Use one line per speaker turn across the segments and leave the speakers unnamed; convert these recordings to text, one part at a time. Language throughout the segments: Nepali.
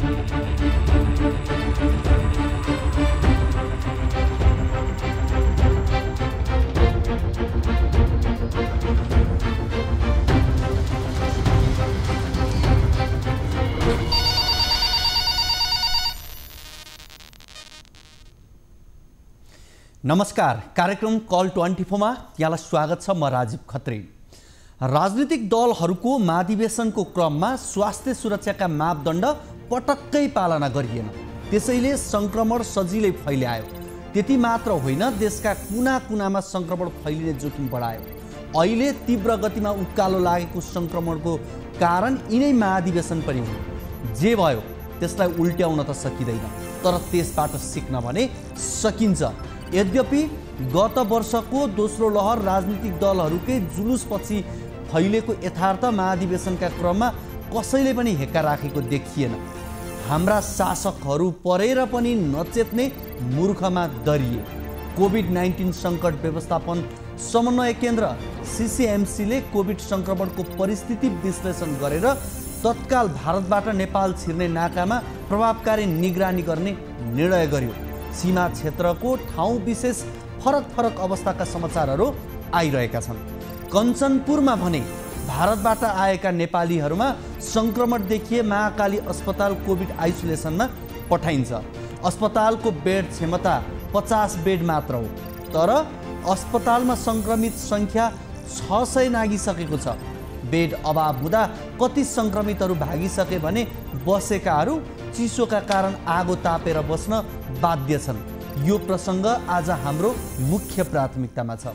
नमस्कार, कार्यक्रम कल 24 मा यहाँलाई स्वागत छ। म राजीव खत्री। राजनीतिक दलहरूको महाधिवेशनको क्रममा स्वास्थ्य सुरक्षाका मापदण्ड पटक्कै पालना गरिएन, त्यसैले संक्रमण सजिलै फैल्यायो। त्यति मात्र होइन, देशका कुना कुनामा संक्रमण फैलिने जोखिम बढायो। अहिले तीव्र गतिमा उकालो लागेको संक्रमणको कारण यिनै महाधिवेशन पनि हो। जे भयो त्यसलाई उल्ट्याउन त सकिँदैन, तर त्यसबाट सिक्न भने सकिन्छ। यद्यपि गत वर्षको दोस्रो लहर राजनीतिक दलहरूकै जुलुसपछि फैलेको यथार्थ महाधिवेशनका क्रममा कसैले पनि हेक्का राखेको देखिएन। हाम्रा शासकहरू परेर पनि नचेत्ने मूर्खमा दरिए। कोभिड-19 सङ्कट व्यवस्थापन समन्वय केन्द्र CCMCले कोभिड सङ्क्रमणको परिस्थिति विश्लेषण गरेर तत्काल भारतबाट नेपाल छिर्ने नाकामा प्रभावकारी निगरानी गर्ने निर्णय गर्यो। सीमा क्षेत्रको ठाउँ विशेष फरक फरक अवस्थाका समाचारहरू आइरहेका छन्। कञ्चनपुरमा भने भारतबाट आएका नेपालीहरूमा संक्रमण देखिए महाकाली अस्पताल कोभिड आइसोलेसनमा पठाइन्छ। अस्पतालको बेड क्षमता 50 बेड मात्र हो, तर अस्पतालमा संक्रमित सङ्ख्या 600 नागिसकेको छ। बेड अभाव हुँदा कति संक्रमितहरू भागिसके भने बसेकाहरू चिसोका कारण आगो तापेर बस्न बाध्य छन्। यो प्रसङ्ग आज हाम्रो मुख्य प्राथमिकतामा छ।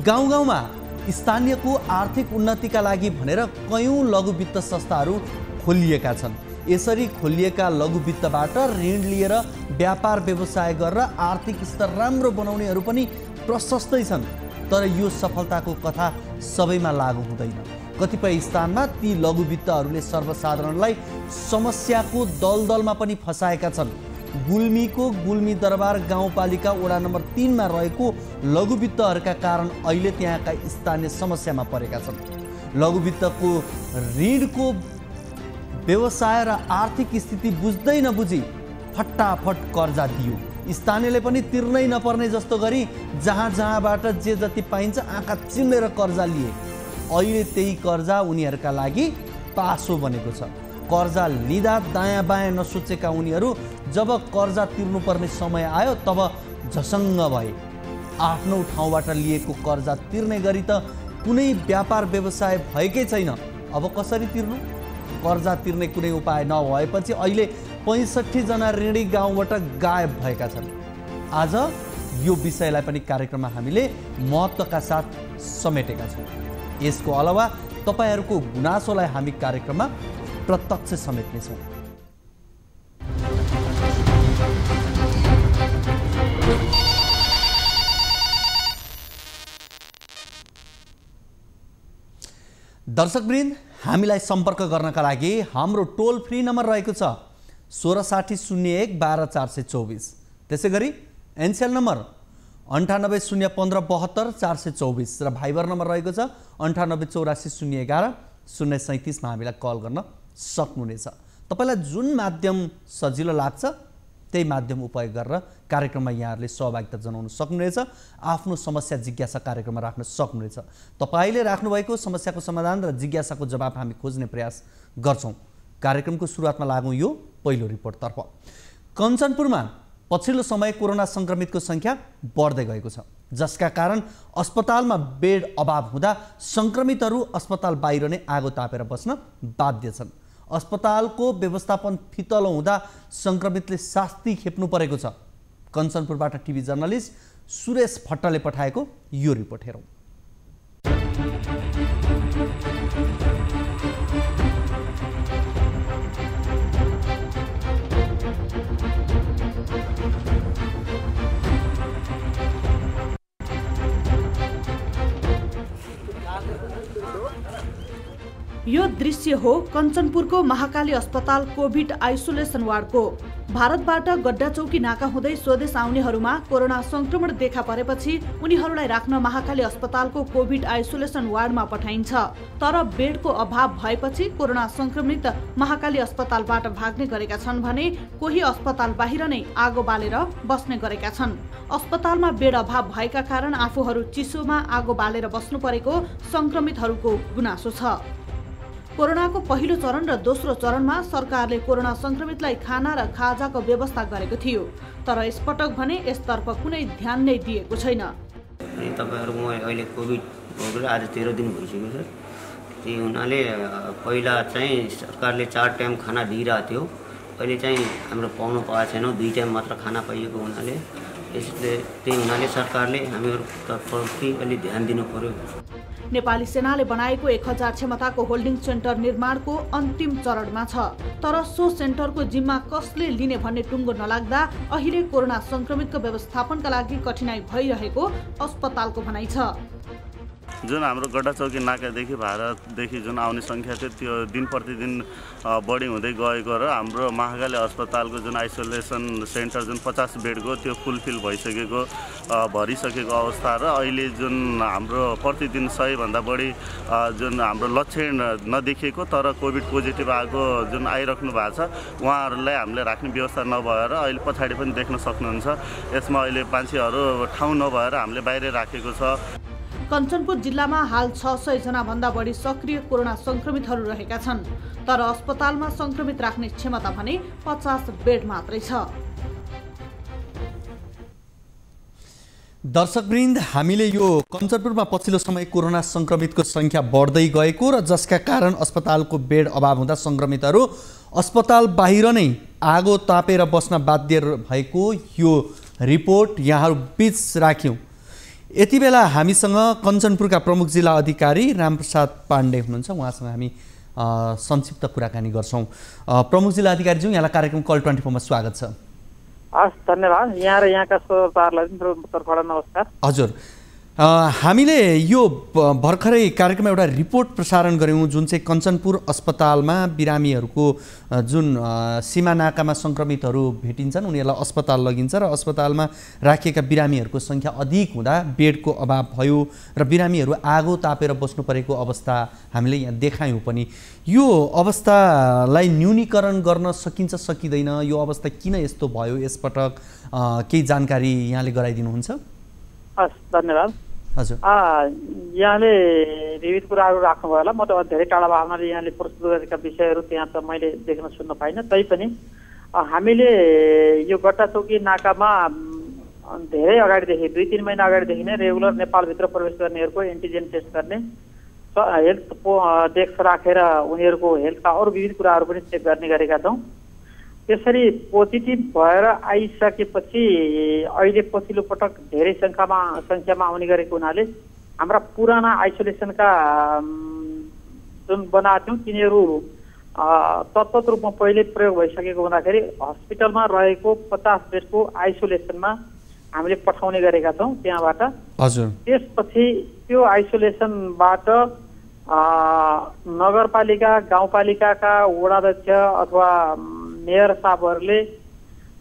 गाउँ गाउँमा स्थानीयको आर्थिक उन्नतिका लागि भनेर कयौं लघु वित्त संस्थाहरू खोलिएका छन्। यसरी खोलिएका लघु वित्तबाट ऋण लिएर व्यापार व्यवसाय गरेर आर्थिक स्तर राम्रो बनाउनेहरू पनि प्रशस्तै छन्, तर यो सफलताको कथा सबैमा लागू हुँदैन। कतिपय स्थानमा ती लघु वित्तहरूले सर्वसाधारणलाई समस्याको दलदलमा पनि फसाएका छन्। गुल्मीको गुल्मी दरबार गाउँपालिका वडा नम्बर 3 मा रहेको लघु वित्तहरूका कारण अहिले त्यहाँका स्थानीय समस्यामा परेका छन्। लघु वित्तको ऋणको व्यवसाय र आर्थिक स्थिति बुझ्दै नबुझी फटाफट कर्जा दियो। स्थानीयले पनि तिर्नै नपर्ने जस्तो गरी जहाँ जहाँबाट जे जति पाइन्छ आँखा चिम्लेर कर्जा लिए। अहिले त्यही कर्जा उनीहरूका लागि पासो बनेको छ। कर्जा लिँदा दायाँ बायाँ नसोचेका उनीहरू जब कर्जा तिर्नुपर्ने समय आयो तब झसङ्ग भए। आफ्नो ठाउँबाट लिएको कर्जा तिर्ने गरी त कुनै व्यापार व्यवसाय भएकै छैन, अब कसरी तिर्नु? कर्जा तिर्ने कुनै उपाय नभएपछि अहिले 65 जना ऋणी गाउँबाट गायब भएका छन्। आज यो विषयलाई पनि कार्यक्रममा हामीले महत्त्वका साथ समेटेका छौँ। यसको अलावा तपाईहरूको गुनासोलाई हामी कार्यक्रममा प्रत्यक्ष समेट्नेछौँ। दर्शकवृन्द, हामीलाई सम्पर्क गर्नका लागि हाम्रो टोल फ्री नम्बर रहेको छ 1660 01 12 424। त्यसै गरी एनसेल नम्बर 9801 72 424 र भाइबर नम्बर रहेको छ 9884 011 037 मा हामीलाई कल गर्न सक्नुहुनेछ। तपाईलाई जुन माध्यम सजिलो लाग्छ त्यही माध्यम उपयोग गरेर कार्यक्रममा यहाँहरूले सहभागिता जनाउन सक्नुहुनेछ। आफ्नो समस्या जिज्ञासा कार्यक्रममा राख्न सक्नुहुनेछ। तपाईले राख्नुभएको समस्याको समाधान र जिज्ञासाको जवाब हामी खोज्ने प्रयास गर्छौँ। कार्यक्रमको सुरुवातमा लागौँ यो पहिलो रिपोर्टतर्फ। कञ्चनपुरमा पछिल्लो समय कोरोना संक्रमितको संख्या बढ्दै गएको छ, जसका कारण अस्पतालमा बेड अभाव हुँदा संक्रमितहरू अस्पताल बाहिर नै आगो तापेर बस्न बाध्य छन्। अस्पतालको व्यवस्थापन फितलो हुँदा संक्रमितले शास्ति खेप्नु परेको छ। कञ्चनपुरबाट टिभी जर्नलिस्ट सुरेश भट्टले पठाएको यो रिपोर्ट हेरौँ।
यो दृश्य हो कञ्चनपुरको महाकाली अस्पताल कोभिड आइसोलेसन वार्डको। भारतबाट गड्डाचौकी नाका हुँदै स्वदेश आउनेहरूमा कोरोना संक्रमण देखा परेपछि उनीहरूलाई राख्न महाकाली अस्पतालको कोभिड आइसोलेसन वार्डमा पठाइन्छ। तर बेडको अभाव भएपछि कोरोना संक्रमित महाकाली अस्पतालबाट भाग्ने गरेका छन् भने कोही अस्पताल बाहिर नै आगो बालेर बस्ने गरेका छन्। अस्पतालमा बेड अभाव भएका कारण आफूहरू चिसोमा आगो बालेर बस्नु परेको संक्रमितहरूको गुनासो छ। कोरोनाको पहिलो चरण र दोस्रो चरणमा सरकारले कोरोना संक्रमितलाई खाना र खाजाको व्यवस्था गरेको थियो, तर यसपटक भने यसतर्फ कुनै ध्यान नै दिएको छैन।
तपाईहरुको अहिले कोभिड भोगेर आज 13 दिन भइसक्यो सर। त्यही हुनाले पहिला चाहिँ सरकारले 4 टाइम खाना दिइरहेको थियो, अहिले चाहिँ हाम्रो पाउनु पाएको छैन, 2 टाइम मात्र खाना पाइएको हुनाले त्यही हुनाले सरकारले हामीहरुतर्फ अलि ध्यान दिनु पर्यो।
नेपाली सेनाले बनाएको 1000 क्षमताको होल्डिङ सेन्टर निर्माणको अन्तिम चरणमा छ, तर सो सेन्टरको जिम्मा कसले लिने भन्ने टुङ्गो नलाग्दा अहिले कोरोना संक्रमितको व्यवस्थापनका लागि कठिनाई भइरहेको अस्पतालको भनाइ छ।
जुन हाम्रो गड्डाचौकी नाकादेखि भारतदेखि जुन आउने सङ्ख्या थियो त्यो दिन प्रतिदिन बढी हुँदै गएको र हाम्रो महाकाली अस्पतालको जुन आइसोलेसन सेन्टर जुन 50 बेडको त्यो फुलफिल भइसकेको भरिसकेको अवस्था र अहिले जुन हाम्रो प्रतिदिन 100 भन्दा बढी जुन हाम्रो लक्षण नदेखिएको तर कोभिड पोजिटिभ आएको जुन आइराख्नु भएको छ उहाँहरूलाई हामीले राख्ने व्यवस्था नभएर अहिले पछाडि पनि देख्न सक्नुहुन्छ। यसमा अहिले मान्छेहरू ठाउँ नभएर हामीले बाहिर राखेको छ।
कञ्चनपुर जिल्लामा हाल 600 जना भन्दा बढी सक्रिय कोरोना संक्रमितहरू रहेका छन्, तर अस्पतालमा संक्रमित राख्ने क्षमता भने 50 बेड मात्रै छ।
दर्शकवृन्द, हामीले यो कञ्चनपुरमा पछिल्लो समय कोरोना संक्रमितको संख्या बढ्दै गएको र जसका कारण अस्पतालको बेड अभाव हुँदा संक्रमितहरू अस्पताल बाहिर नै आगो तापेर बस्न बाध्य भएको यो रिपोर्ट यहाँहरू बीच राख्यौँ। यति बेला हामीसँग कञ्चनपुरका प्रमुख जिल्ला अधिकारी रामप्रसाद पाण्डे हुनुहुन्छ, उहाँसँग हामी संक्षिप्त कुराकानी गर्छौँ। प्रमुख जिल्ला अधिकारीज्यू, यहाँलाई कार्यक्रम कल 24 मा स्वागत छ।
हस्, धन्यवाद। यहाँ र यहाँका श्रोताहरूलाई तर्फबाट नमस्कार।
हजुर, हामीले यो भर्खरै कार्यक्रममा एउटा रिपोर्ट प्रसारण गऱ्यौँ जुन चाहिँ कञ्चनपुर अस्पतालमा बिरामीहरूको जुन सीमा नाकामा संक्रमितहरू भेटिन्छन् उनीहरूलाई अस्पताल लगिन्छ र अस्पतालमा राखिएका बिरामीहरूको सङ्ख्या अधिक हुँदा बेडको अभाव भयो र बिरामीहरू आगो तापेर बस्नु परेको अवस्था हामीले यहाँ देखायौँ पनि। यो अवस्थालाई न्यूनीकरण गर्न सकिन्छ सकिँदैन, यो अवस्था किन यस्तो भयो यसपटक केही जानकारी यहाँले गराइदिनुहुन्छ?
हस्, धन्यवाद।
हजुर,
यहाँले विविध कुराहरू राख्नुभयो होला। म त धेरै टाढा भावनाले यहाँले प्रस्तुत गरेका विषयहरू त्यहाँ त मैले देख्न सुन्न पाइनँ। तैपनि हामीले यो गड्डाचौकी नाकामा धेरै अगाडिदेखि 2-3 महिना अगाडिदेखि नै रेगुलर नेपालभित्र प्रवेश गर्नेहरूको एन्टिजेन टेस्ट गर्ने, हेल्थ डेस्क राखेर उनीहरूको हेल्थका अरू विविध कुराहरू पनि चेक गर्ने गरेका छौँ। त्यसरी पोजिटिभ भएर आइसकेपछि अहिले पछिल्लो पटक धेरै सङ्ख्यामा आउने गरेको हुनाले हाम्रा पुराना आइसोलेसनका जुन बनाएको थियौँ तिनीहरू तत्त्वत रूपमा पहिले प्रयोग भइसकेको हुँदाखेरि हस्पिटलमा रहेको 50 बेडको आइसोलेसनमा हामीले पठाउने गरेका छौँ त्यहाँबाट।
हजुर,
त्यसपछि त्यो आइसोलेसनबाट नगरपालिका गाउँपालिकाका वडाध्यक्ष अथवा मेयर साहबहरूले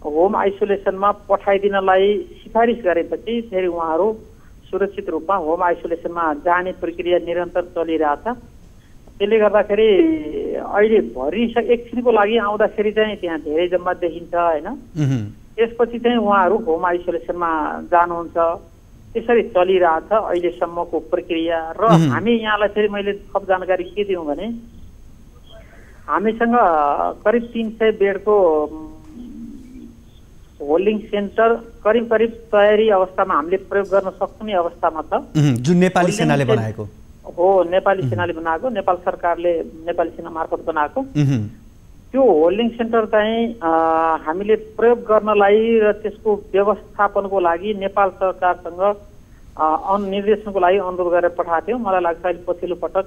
होम आइसोलेसनमा पठाइदिनलाई सिफारिस गरेपछि फेरि उहाँहरू सुरक्षित रूपमा होम आइसोलेसनमा जाने प्रक्रिया निरन्तर चलिरहेछ। त्यसले गर्दाखेरि अहिले एकछिनको लागि आउँदाखेरि चाहिँ त्यहाँ धेरै जम्मा देखिन्छ होइन, त्यसपछि चाहिँ उहाँहरू होम आइसोलेसनमा जानुहुन्छ। त्यसरी चलिरहेछ अहिलेसम्मको प्रक्रिया। र हामी यहाँलाई फेरि मैले थप जानकारी के दिउँ भने हामीसँग करिब 300 बेडको होल्डिङ सेन्टर करिब तयारी अवस्थामा हामीले प्रयोग गर्न सक्ने अवस्थामा छ,
जुन नेपाली सेनाले बनाएको
हो। नेपाली सेनाले बनाएको, नेपाल सरकारले नेपाली सेना मार्फत बनाएको त्यो होल्डिङ सेन्टर चाहिँ हामीले प्रयोग गर्नलाई र त्यसको व्यवस्थापनको लागि नेपाल सरकारसँग निर्देशनको लागि अनुरोध गरेर पठाएको थियौँ। मलाई लाग्छ अहिले पछिल्लो पटक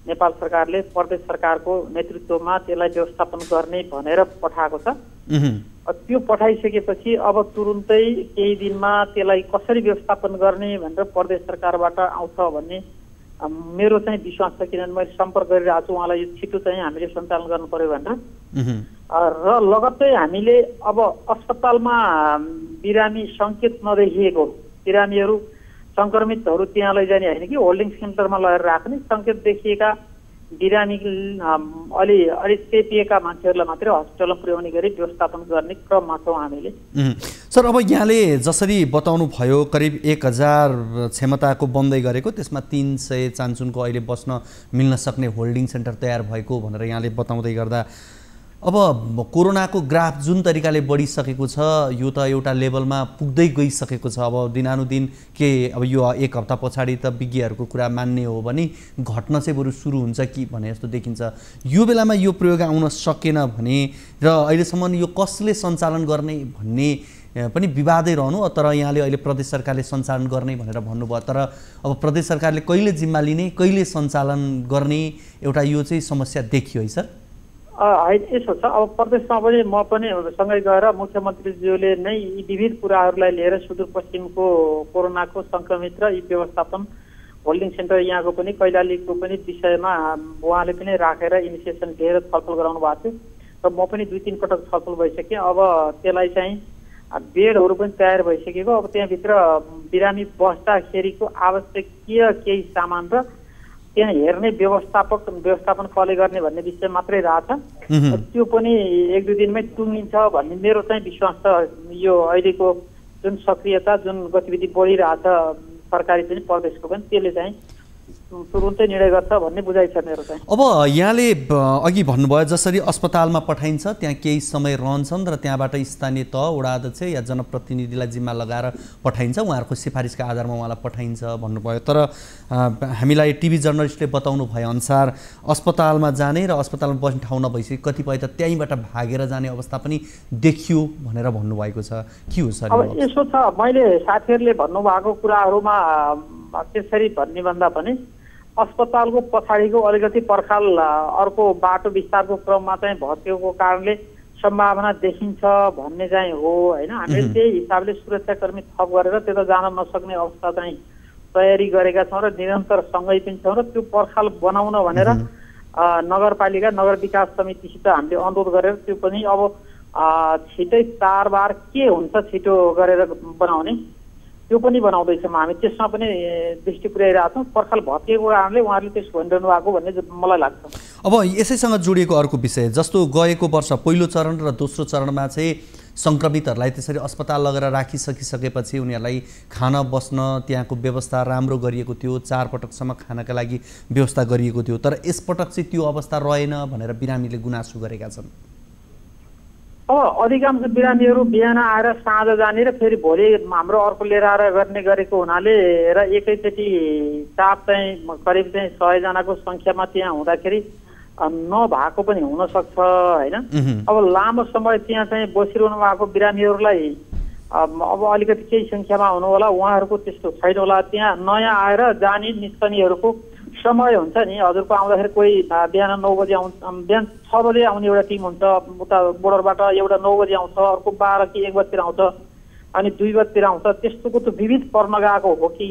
नेपाल सरकारले प्रदेश सरकारको नेतृत्वमा त्यसलाई व्यवस्थापन गर्ने भनेर पठाएको छ। त्यो पठाइसकेपछि अब तुरुन्तै केही दिनमा त्यसलाई कसरी व्यवस्थापन गर्ने भनेर प्रदेश सरकारबाट आउँछ भन्ने मेरो चाहिँ विश्वास छ, किनभने मैले सम्पर्क गरिरहेको छु उहाँलाई, यो छिटो चाहिँ हामीले सञ्चालन गर्नु पर्यो भनेर। र लगत्तै हामीले अब अस्पतालमा बिरामी सङ्केत नदेखिएको बिरामीहरू सङ्क्रमितहरू त्यहाँ लैजाने होइन कि होल्डिङ सेन्टरमा लगेर राख्ने, सङ्केत देखिएका बिरामी अलि चेपिएका मान्छेहरूलाई मात्रै हस्पिटलमा पुर्याउने गरी व्यवस्थापन गर्ने क्रममा छौँ हामीले।
सर, अब यहाँले जसरी बताउनु भयो करिब 1000 क्षमताको बन्दै गरेको, त्यसमा 300 चान्चुनको अहिले बस्न मिल्न सक्ने होल्डिङ सेन्टर तयार भएको भनेर यहाँले बताउँदै गर्दा अब कोरोनाको ग्राफ जुन तरिकाले बढिसकेको छ यो त एउटा लेभलमा पुग्दै गइसकेको छ। अब दिनानुदिन के अब यो 1 हप्ता पछाडि त विज्ञहरूको कुरा मान्ने हो भने घट्न चाहिँ बरु सुरु हुन्छ कि भने जस्तो देखिन्छ। यो बेलामा यो प्रयोग आउन सकेन भने र अहिलेसम्म यो कसले सञ्चालन गर्ने भन्ने पनि विवादै रहनु, तर यहाँले अहिले प्रदेश सरकारले सञ्चालन गर्ने भनेर भन्नुभयो, तर अब प्रदेश सरकारले कहिले जिम्मा लिने, कहिले सञ्चालन गर्ने एउटा यो चाहिँ समस्या देखियो है सर?
यसो छ, अब प्रदेशमा पनि म पनि सँगै गएर मुख्यमन्त्रीज्यूले नै यी विविध कुराहरूलाई लिएर सुदूरपश्चिमको कोरोनाको सङ्क्रमित र यी व्यवस्थापन होल्डिङ सेन्टर यहाँको पनि कैलालीको पनि विषयमा उहाँले पनि राखेर इनिसिएसन लिएर छलफल गराउनु भएको थियो र म पनि 2-3 पटक छलफल भइसकेँ। अब त्यसलाई चाहिँ बेडहरू पनि तयार भइसकेको, अब त्यहाँभित्र बिरामी बस्दाखेरिको आवश्यकीय केही सामान र त्यहाँ हेर्ने व्यवस्थापन कसले गर्ने भन्ने विषय मात्रै रहेछ। त्यो पनि 1-2 दिनमै टुङ्गिन्छ भन्ने मेरो चाहिँ विश्वास छ। यो अहिलेको जुन सक्रियता, जुन गतिविधि बढिरहेछ सरकारी पनि प्रदेशको पनि, त्यसले चाहिँ तुरुन्तै निर्णय गर्छ भन्ने बुझाइ छ मेरो चाहिँ।
अब यहाँले अघि भन्नुभयो जसरी अस्पतालमा पठाइन्छ त्यहाँ केही समय रहन्छन् र त्यहाँबाट स्थानीय तह, वडा अध्यक्ष या जनप्रतिनिधिलाई जिम्मा लगाएर पठाइन्छ, उहाँहरूको सिफारिसका आधारमा उहाँलाई पठाइन्छ भन्नुभयो। तर हामीलाई टिभी जर्नलिस्टले बताउनु भएअनुसार अस्पतालमा जाने र अस्पतालमा बस्ने ठाउँ नभइसके कतिपय त त्यहीँबाट भागेर जाने अवस्था पनि देखियो भनेर भन्नुभएको छ। के हो सर?
अब यसो छ, मैले साथीहरूले भन्नुभएको कुराहरूमा त्यसरी भन्ने भन्दा पनि अस्पतालको पछाडिको अलिकति पर्खाल अर्को बाटो विस्तारको क्रममा चाहिँ भत्किएको कारणले सम्भावना देखिन्छ भन्ने चाहिँ हो होइन। हामीले त्यही हिसाबले सुरक्षाकर्मी थप गरेर त्यता जान नसक्ने अवस्था चाहिँ तयारी गरेका छौँ र निरन्तर सँगै पनि छौँ र त्यो पर्खाल बनाउन भनेर नगरपालिका नगर विकास समितिसित हामीले अनुरोध गरेर त्यो पनि अब छिटै तारबार के हुन्छ छिटो गरेर बनाउने त्यो पनि बनाउँदैछौँ हामी, त्यसमा पनि दृष्टि पुर्याइरहेको छौँ। पर्खाल भत्किएको कारणले उहाँहरूले त्यसो भनिरहनु भएको भन्ने मलाई लाग्छ।
अब यसैसँग जोडिएको अर्को विषय, जस्तो गएको वर्ष पहिलो चरण र दोस्रो चरणमा चाहिँ सङ्क्रमितहरूलाई त्यसरी अस्पताल लगेर राखिसकिसकेपछि उनीहरूलाई खान बस्न त्यहाँको व्यवस्था राम्रो गरिएको थियो, 4 पटकसम्म खानका लागि व्यवस्था गरिएको थियो, तर यसपटक चाहिँ त्यो अवस्था रहेन भनेर बिरामीले गुनासो गरेका छन्।
अब अधिकांश बिरामीहरू बिहान आएर साँझ जाने र फेरि भोलि हाम्रो अर्को लिएर आएर गर्ने गरेको हुनाले र एकैचोटि चाप चाहिँ करिब चाहिँ 100 जनाको सङ्ख्यामा त्यहाँ हुँदाखेरि नभएको पनि हुनसक्छ होइन। अब लामो समय त्यहाँ चाहिँ बसिरहनु भएको बिरामीहरूलाई अब अलिकति केही सङ्ख्यामा हुनु होला, उहाँहरूको त्यस्तो छैन होला। त्यहाँ नयाँ आएर जाने निस्कनेहरूको समय हुन्छ नि, हजुरको आउँदाखेरि कोही बिहान 9 बजे बिहान 6 बजे आउने एउटा टिम हुन्छ उता बोर्डरबाट, एउटा 9 बजे आउँछ, अर्को 12 कि 1 बजीतिर आउँछ, अनि 2 बजीतिर आउँछ। त्यस्तोको त विविध पर्न गएको हो कि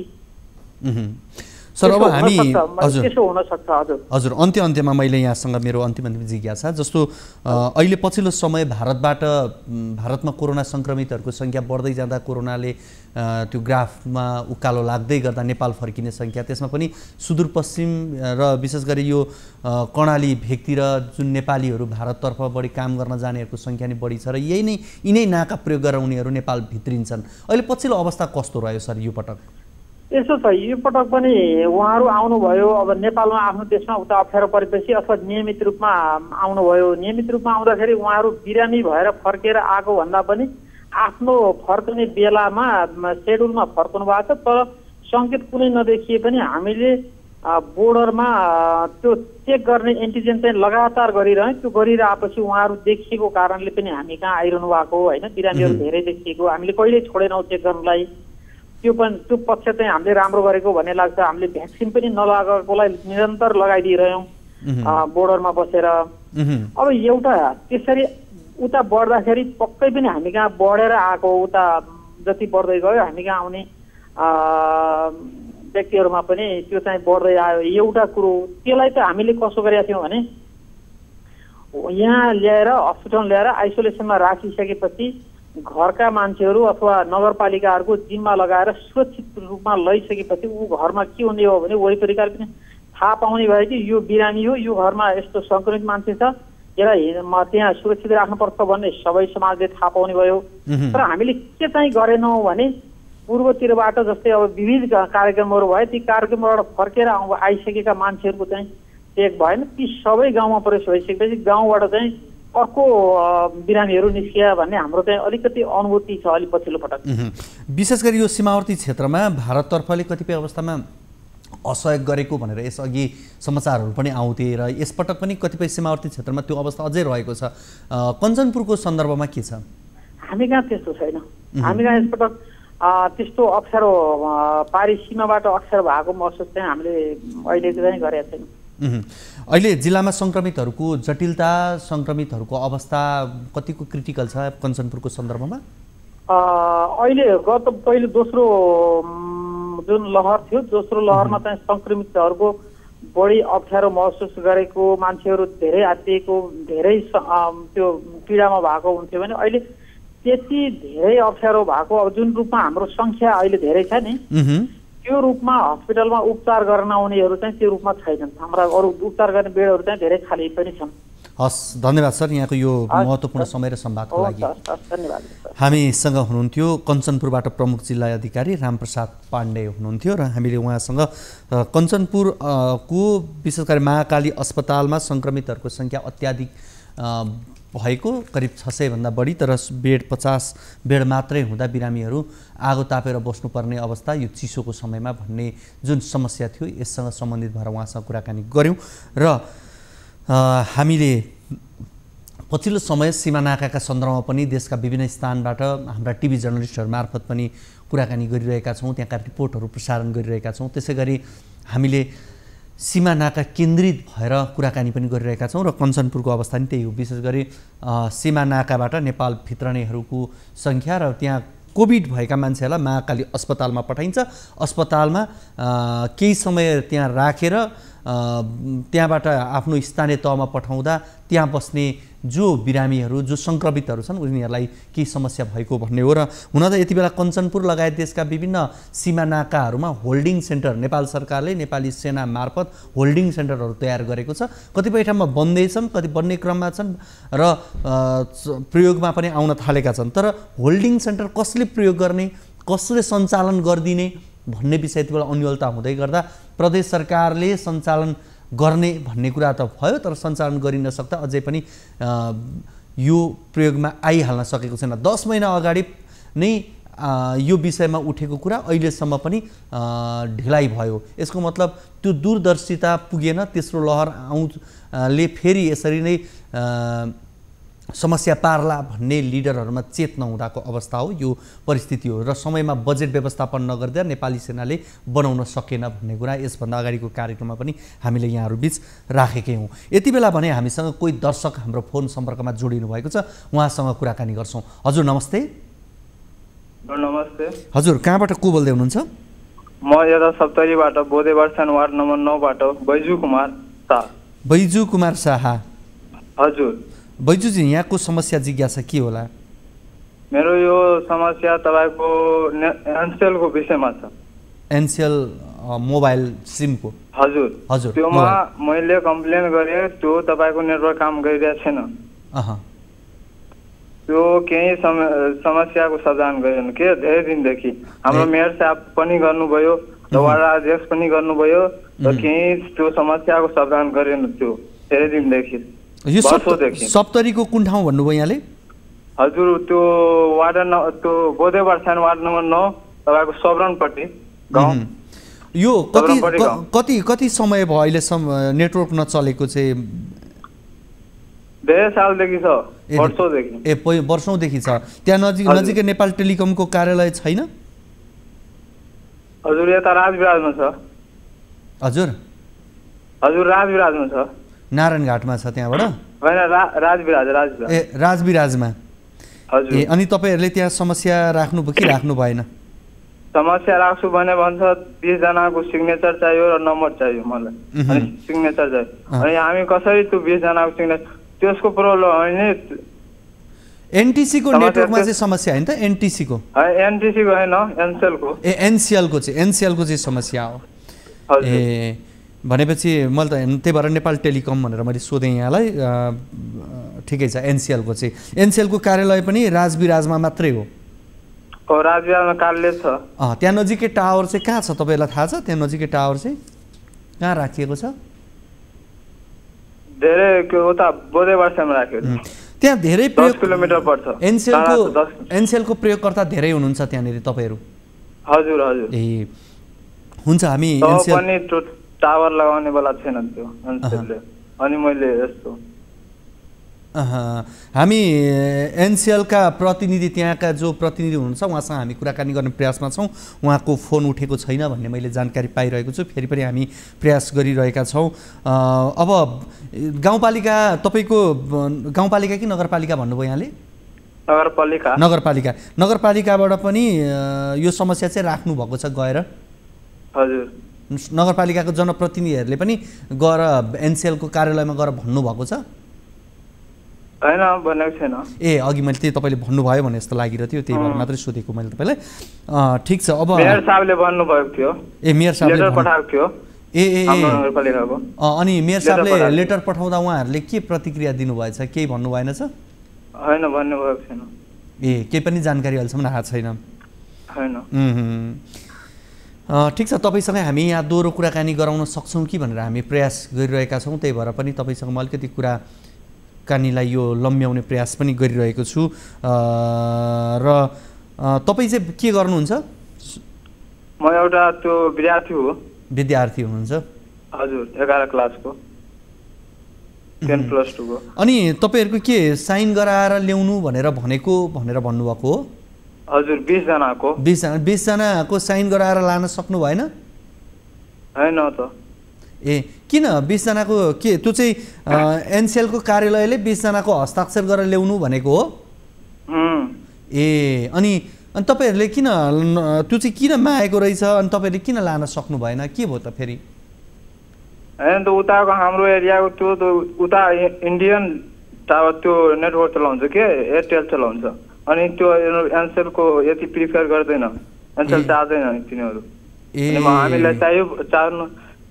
सर? अब हामी
त्यसो हुन सक्छ।
हजुर अन्त्यमा मैले यहाँसँग मेरो अन्तिम जिज्ञासा, जस्तो अहिले पछिल्लो समय भारतमा कोरोना सङ्क्रमितहरूको सङ्ख्या बढ्दै जाँदा कोरोनाले त्यो ग्राफमा उकालो लाग्दै गर्दा नेपाल फर्किने सङ्ख्या, त्यसमा पनि सुदूरपश्चिम र विशेष गरी यो कर्णाली भेगतिर जुन नेपालीहरू भारततर्फ बढी काम गर्न जानेहरूको सङ्ख्या नै बढी छ र यिनै नाका प्रयोग गरेर उनीहरू नेपाल भित्रिन्छन्। अहिले पछिल्लो अवस्था कस्तो रह्यो सर यो पटक?
यसो छ, यो पटक पनि उहाँहरू आउनुभयो अब नेपालमा आफ्नो देशमा उता अप्ठ्यारो परेपछि अथवा नियमित रूपमा आउनुभयो। नियमित रूपमा आउँदाखेरि उहाँहरू बिरामी भएर फर्केर आएको भन्दा पनि आफ्नो फर्कने बेलामा सेड्युलमा फर्कनु भएको छ, तर सङ्केत कुनै नदेखिए पनि हामीले बोर्डरमा त्यो चेक गर्ने एन्टिजेन चाहिँ लगातार गरिरह्यौँ। त्यो गरिरहेपछि उहाँहरू देखिएको कारणले पनि हामी कहाँ आइरहनु भएको होइन। बिरामीहरू धेरै देखिएको, हामीले कहिल्यै छोडेनौँ चेक गर्नलाई। त्यो पक्ष चाहिँ हामीले राम्रो गरेको भन्ने लाग्छ। हामीले भ्याक्सिन पनि नलगाएकोलाई निरन्तर लगाइदिइरह्यौँ बोर्डरमा बसेर। अब एउटा त्यसरी उता बढ्दाखेरि पक्कै पनि हामी कहाँ बढेर आएको, उता जति बढ्दै गयो हामी कहाँ आउने व्यक्तिहरूमा पनि त्यो चाहिँ बढ्दै आयो। एउटा कुरो त्यसलाई त हामीले कसो गरेका थियौँ भने यहाँ ल्याएर हस्पिटल ल्याएर आइसोलेसनमा राखिसकेपछि घरका मान्छेहरू अथवा नगरपालिकाहरूको जिम्मा लगाएर सुरक्षित रूपमा लैसकेपछि ऊ घरमा के हुने हो भने वरिपरिका पनि थाहा पाउने भयो कि यो बिरामी हो, यो घरमा यस्तो सङ्क्रमित मान्छे छ, यसलाई त्यहाँ सुरक्षित राख्नुपर्छ भन्ने सबै समाजले थाहा पाउने भयो। तर हामीले के चाहिँ गरेनौँ भने पूर्वतिरबाट जस्तै अब विविध कार्यक्रमहरू भयो, ती कार्यक्रमबाट फर्केर आइसकेका मान्छेहरूको चाहिँ चेक भएन। ती सबै गाउँमा प्रवेश भइसकेपछि गाउँबाट चाहिँ अर्को बिरामीहरू निस्किया भन्ने हाम्रो चाहिँ अलिकति अनुभूति छ अलि पछिल्लो पटक।
विशेष गरी यो सीमावर्ती क्षेत्रमा भारततर्फले कतिपय अवस्थामा असहयोग गरेको भनेर यसअघि समाचारहरू पनि आउँथे र यसपटक पनि कतिपय सीमावर्ती क्षेत्रमा त्यो अवस्था अझै रहेको छ। कञ्चनपुरको सन्दर्भमा के छ?
हामी कहाँ त्यस्तो छैन। हामी कहाँ यसपटक त्यस्तो अप्ठ्यारो पारी सीमाबाट अप्ठ्यारो भएको महसुस चाहिँ हामीले अहिले चाहिँ गरेका छैनौँ।
अहिले जिल्लामा सङ्क्रमितहरूको जटिलता, सङ्क्रमितहरूको अवस्था कतिको क्रिटिकल छ कञ्चनपुरको सन्दर्भमा?
अहिले पहिले दोस्रो जुन लहर थियो, दोस्रो लहरमा चाहिँ सङ्क्रमितहरूको बढी अप्ठ्यारो महसुस गरेको, मान्छेहरू धेरै आत्तिएको, धेरै त्यो पीडामा भएको हुन्थ्यो भने अहिले त्यति धेरै अप्ठ्यारो भएको अब जुन रूपमा हाम्रो सङ्ख्या अहिले धेरै छ नि त्यो रूपमा हस्पिटलमा उपचार गर्न आउनेहरू चाहिँ त्यो रूपमा छैनन्। हाम्रा अरू उपचार गर्ने बेडहरू चाहिँ धेरै खाली पनि छन्।
हस्, धन्यवाद सर यहाँको यो महत्त्वपूर्ण समय र संवादको लागि।
धन्यवाद।
हामीसँग हुनुहुन्थ्यो कञ्चनपुरबाट प्रमुख जिल्ला अधिकारी रामप्रसाद पाण्डे हुनुहुन्थ्यो र हामीले उहाँसँग कञ्चनपुरको विशेष गरी महाकाली अस्पतालमा सङ्क्रमितहरूको सङ्ख्या अत्याधिक भएको करिब 600 भन्दा बढी, तर बेड 50 बेड मात्रै हुँदा बिरामीहरू आगो तापेर बस्नुपर्ने अवस्था यो चिसोको समयमा भन्ने जुन समस्या थियो यससँग सम्बन्धित भएर उहाँसँग कुराकानी गऱ्यौँ र हामीले पछिल्लो समय सीमा नाकाका सन्दर्भमा पनि देशका विभिन्न स्थानबाट हाम्रा टिभी जर्नलिस्टहरू मार्फत पनि कुराकानी गरिरहेका छौँ, त्यहाँका रिपोर्टहरू प्रसारण गरिरहेका छौँ। त्यसै गरी हामीले सीमा नाका केन्द्रित भएर कुराकानी पनि गरिरहेका छौँ र कञ्चनपुरको अवस्था पनि त्यही हो। विशेष गरी सीमा नाकाबाट नेपाल भित्रनेहरूको सङ्ख्या र त्यहाँ कोभिड भएका मान्छेहरूलाई महाकाली अस्पतालमा पठाइन्छ। अस्पतालमा केही समय त्यहाँ राखेर त्यहाँबाट आफ्नो स्थानीय तहमा पठाउँदा त्यहाँ बस्ने जो बिरामीहरू, जो सङ्क्रमितहरू छन् उनीहरूलाई केही समस्या भएको भन्ने हो। र हुन त यति बेला कञ्चनपुर लगायत देशका विभिन्न सीमा नाकाहरूमा होल्डिङ सेन्टर नेपाल सरकारले नेपाली सेना मार्फत होल्डिङ सेन्टरहरू तयार गरेको छ। कतिपय ठाउँमा बन्दैछन्, कति बन्ने क्रममा छन् र प्रयोगमा पनि आउन थालेका छन्। तर होल्डिङ सेन्टर कसले प्रयोग गर्ने, कसले सञ्चालन गरिदिने भन्ने विषय यति बेला अन्यलता हुँदै गर्दा प्रदेश सरकारले सञ्चालन गर्ने भन्ने कुरा त भयो, तर सञ्चालन गरिन सक्दा अझै पनि यो प्रयोगमा आइहाल्न सकेको छैन। 10 महिना अगाडि नै यो विषयमा उठेको कुरा अहिलेसम्म पनि ढिलाइ भयो। यसको मतलब त्यो दूरदर्शिता पुगेन। तेस्रो लहर ले फेरि यसरी नै समस्या पार्ला भन्ने लिडरहरूमा चेत नहुँदाको अवस्था हो, यो परिस्थिति हो। र समयमा बजेट व्यवस्थापन नगर्दा नेपाली सेनाले बनाउन सकेन भन्ने कुरा यसभन्दा अगाडिको कार्यक्रममा पनि हामीले यहाँहरू बीच राखेकै हौँ। यति बेला भने हामीसँग कोही दर्शक हाम्रो फोन सम्पर्कमा जोडिनु भएको छ, उहाँसँग कुराकानी गर्छौँ। हजुर नमस्ते।
नमस्ते
हजुर, कहाँबाट को बोल्दै हुनुहुन्छ?
म यता सप्तरीबाट बोधेवर्षन वार्ड नम्बर 9 बाट बैजु कुमार शाह।
बैजु कुमार शाह।
हजुर
बैजुजी, यहाँको समस्या जिज्ञासा के होला?
मेरो यो समस्या तपाईको एनसेलको विषयमा छ।
Ncell mobile Simco?
हजुर
हजुर।
त्योमा मैले कम्प्लेन गरेँ, त्यो तपाईको नेटवर्क काम गरिरहेको छैन। त्यो केही समस्याको समाधान गरेन के धेरै दिनदेखि। हाम्रो मेयर साहब पनि गर्नुभयो र वार्ड अध्यक्ष पनि गर्नुभयो र केही त्यो समस्याको समाधान गरेन त्यो धेरै दिनदेखि।
यो सप्तरीको कुन ठाउँ भन्नुभयो यहाँले?
हजुर त्यो वार्ड त्यो बोधेवर्षन वार्ड नम्बर 9 तपाईको सबरनपट्टि गाउँ।
यो कति समय भयो अहिलेसम्म नेटवर्क नचलेको चाहिँ?
धेरै सालदेखि छ, वर्षौँदेखि।
वर्षौँदेखि छ। त्यहाँ नजिकै नेपाल टेलिकमको कार्यालय छैन?
हजुर यता राजविराजमा छ।
हजुर
हजुर राजविराजमा छ।
नारायणघाटमा छ त्यहाँबाट?
होइन राजविराज।
राजविराजमा।
हजुर।
अनि तपाईहरुले त्यहाँ समस्या राख्नुभयो कि राख्नु भएन?
समस्या राख्छु भने भन्छ 20 जनाको सिग्नेचर चाहियो र नम्बर चाहियो मलाई अनि सिग्नेचर चाहियो अनि हामी कसरी त्यो 20 जनाको सिग्नेचर त्यसको प्रब्लम होइन
एनटीसी को नेटवर्कमा चाहिँ समस्या हैन त एनटीसी को
होइन एनसीएल को
एनसीएल को चाहिँ समस्या हो ए भनेपछि मैले त त्यही भएर नेपाल टेलिकम भनेर मैले सोधेँ यहाँलाई ठिकै छ एनसीएल को चाहिँ एनसीएल को कार्यालय पनि राजविराजमा मात्रै हो
राजविराजमा कार्यालय छ
त्यहाँ नजिकै टावर चाहिँ कहाँ छ तपाईलाई थाहा छ त्यहाँ नजिकै टावर चाहिँ कहाँ राखिएको छ
धेरै उता बोधेवर्षमा राखेको
त्यहाँ धेरै
10 किलोमिटर पर्छ
एनसीएल को प्रयोगकर्ता धेरै हुनुहुन्छ त्यहाँनिर तपाईहरु
हजुर हजुर
ए हुन्छ हामी
एनसीएल पनि टावर लगाउने बेला छैन त्यो एनसीएलले अनि मैले यस्तो
हामी एनसीएल का प्रतिनिधि त्यहाँका जो प्रतिनिधि हुनुहुन्छ उहाँसँग हामी कुराकानी गर्ने प्रयासमा छौँ उहाँको फोन उठेको छैन भन्ने मैले जानकारी पाइरहेको छु फेरि पनि हामी प्रयास गरिरहेका छौँ अब गाउँपालिका तपाईको गाउँपालिका कि नगरपालिका भन्नुभयो यहाँले नगरपालिकाबाट पनि यो समस्या चाहिँ राख्नु भएको छ गएर
हजुर
नगरपालिकाको जनप्रतिनिधिहरूले पनि गएर एनसीएल को कार्यालयमा गएर भन्नु भएको छ
हैन भनेको छैन
ए अघि मैले त्यही तपाईले भन्नुभयो भने जस्तो लागिरहेको थियो त्यही भएर मात्रै सोधेको मैले तपाईलाई ठीक छ अब
मेयर साहबले भन्नुभएको थियो
ए मेयर साहबले
लेटर पठाएको थियो
हाम्रो
नगरपालिकाको
अनि मेयर साहबले लेटर पठाउँदा उहाँहरूले के प्रतिक्रिया दिनुभएछ केही भन्नु भएन छ
हैन भन्नुभएको छैन
ए केही पनि जानकारी अहिलेसम्म आएको छैन
हैन
ठीक छ तपाईसँग हामी यहाँ दोहोरो कुराकानी गराउन सक्छौं कि भनेर हामी प्रयास गरिरहेका छौं त्यही भएर पनि तपाईसँग म अलिकति कुराकानीलाई यो लम्ब्याउने प्रयास पनि गरिरहेको छु र तपाई चाहिँ के गर्नुहुन्छ
म एउटा त्यो
विद्यार्थी हुनुहुन्छ
हजुर 11 क्लासको 10+2 को
अनि तपाईहरुको के साइन गराएर ल्याउनु भनेर भन्नुभएको हो
हजुर 20
जनाको साइन गराएर लान सक्नु भएन
हैन त
ए किन 20 जनाको के त्यो चाहिँ एनसीएल को कार्यालयले 20 जनाको हस्ताक्षर गरेर ल्याउनु भनेको हो ए अनि तपाईहरुले किन त्यो चाहिँ किन मागेको रहेछ अनि तपाईहरुले किन लान सक्नु भएन के भयो त फेरि
हैन त उताको हाम्रो एरियाको त्यो उता इन्डियन टावर त्यो नेटवर्क चलाउँछ के एयरटेल चलाउँछ अनि त्यो एनसीएल को यति प्रिफर गर्दैन एनसीएल चाहदैन तिनीहरु अनि हामीलाई चाहियो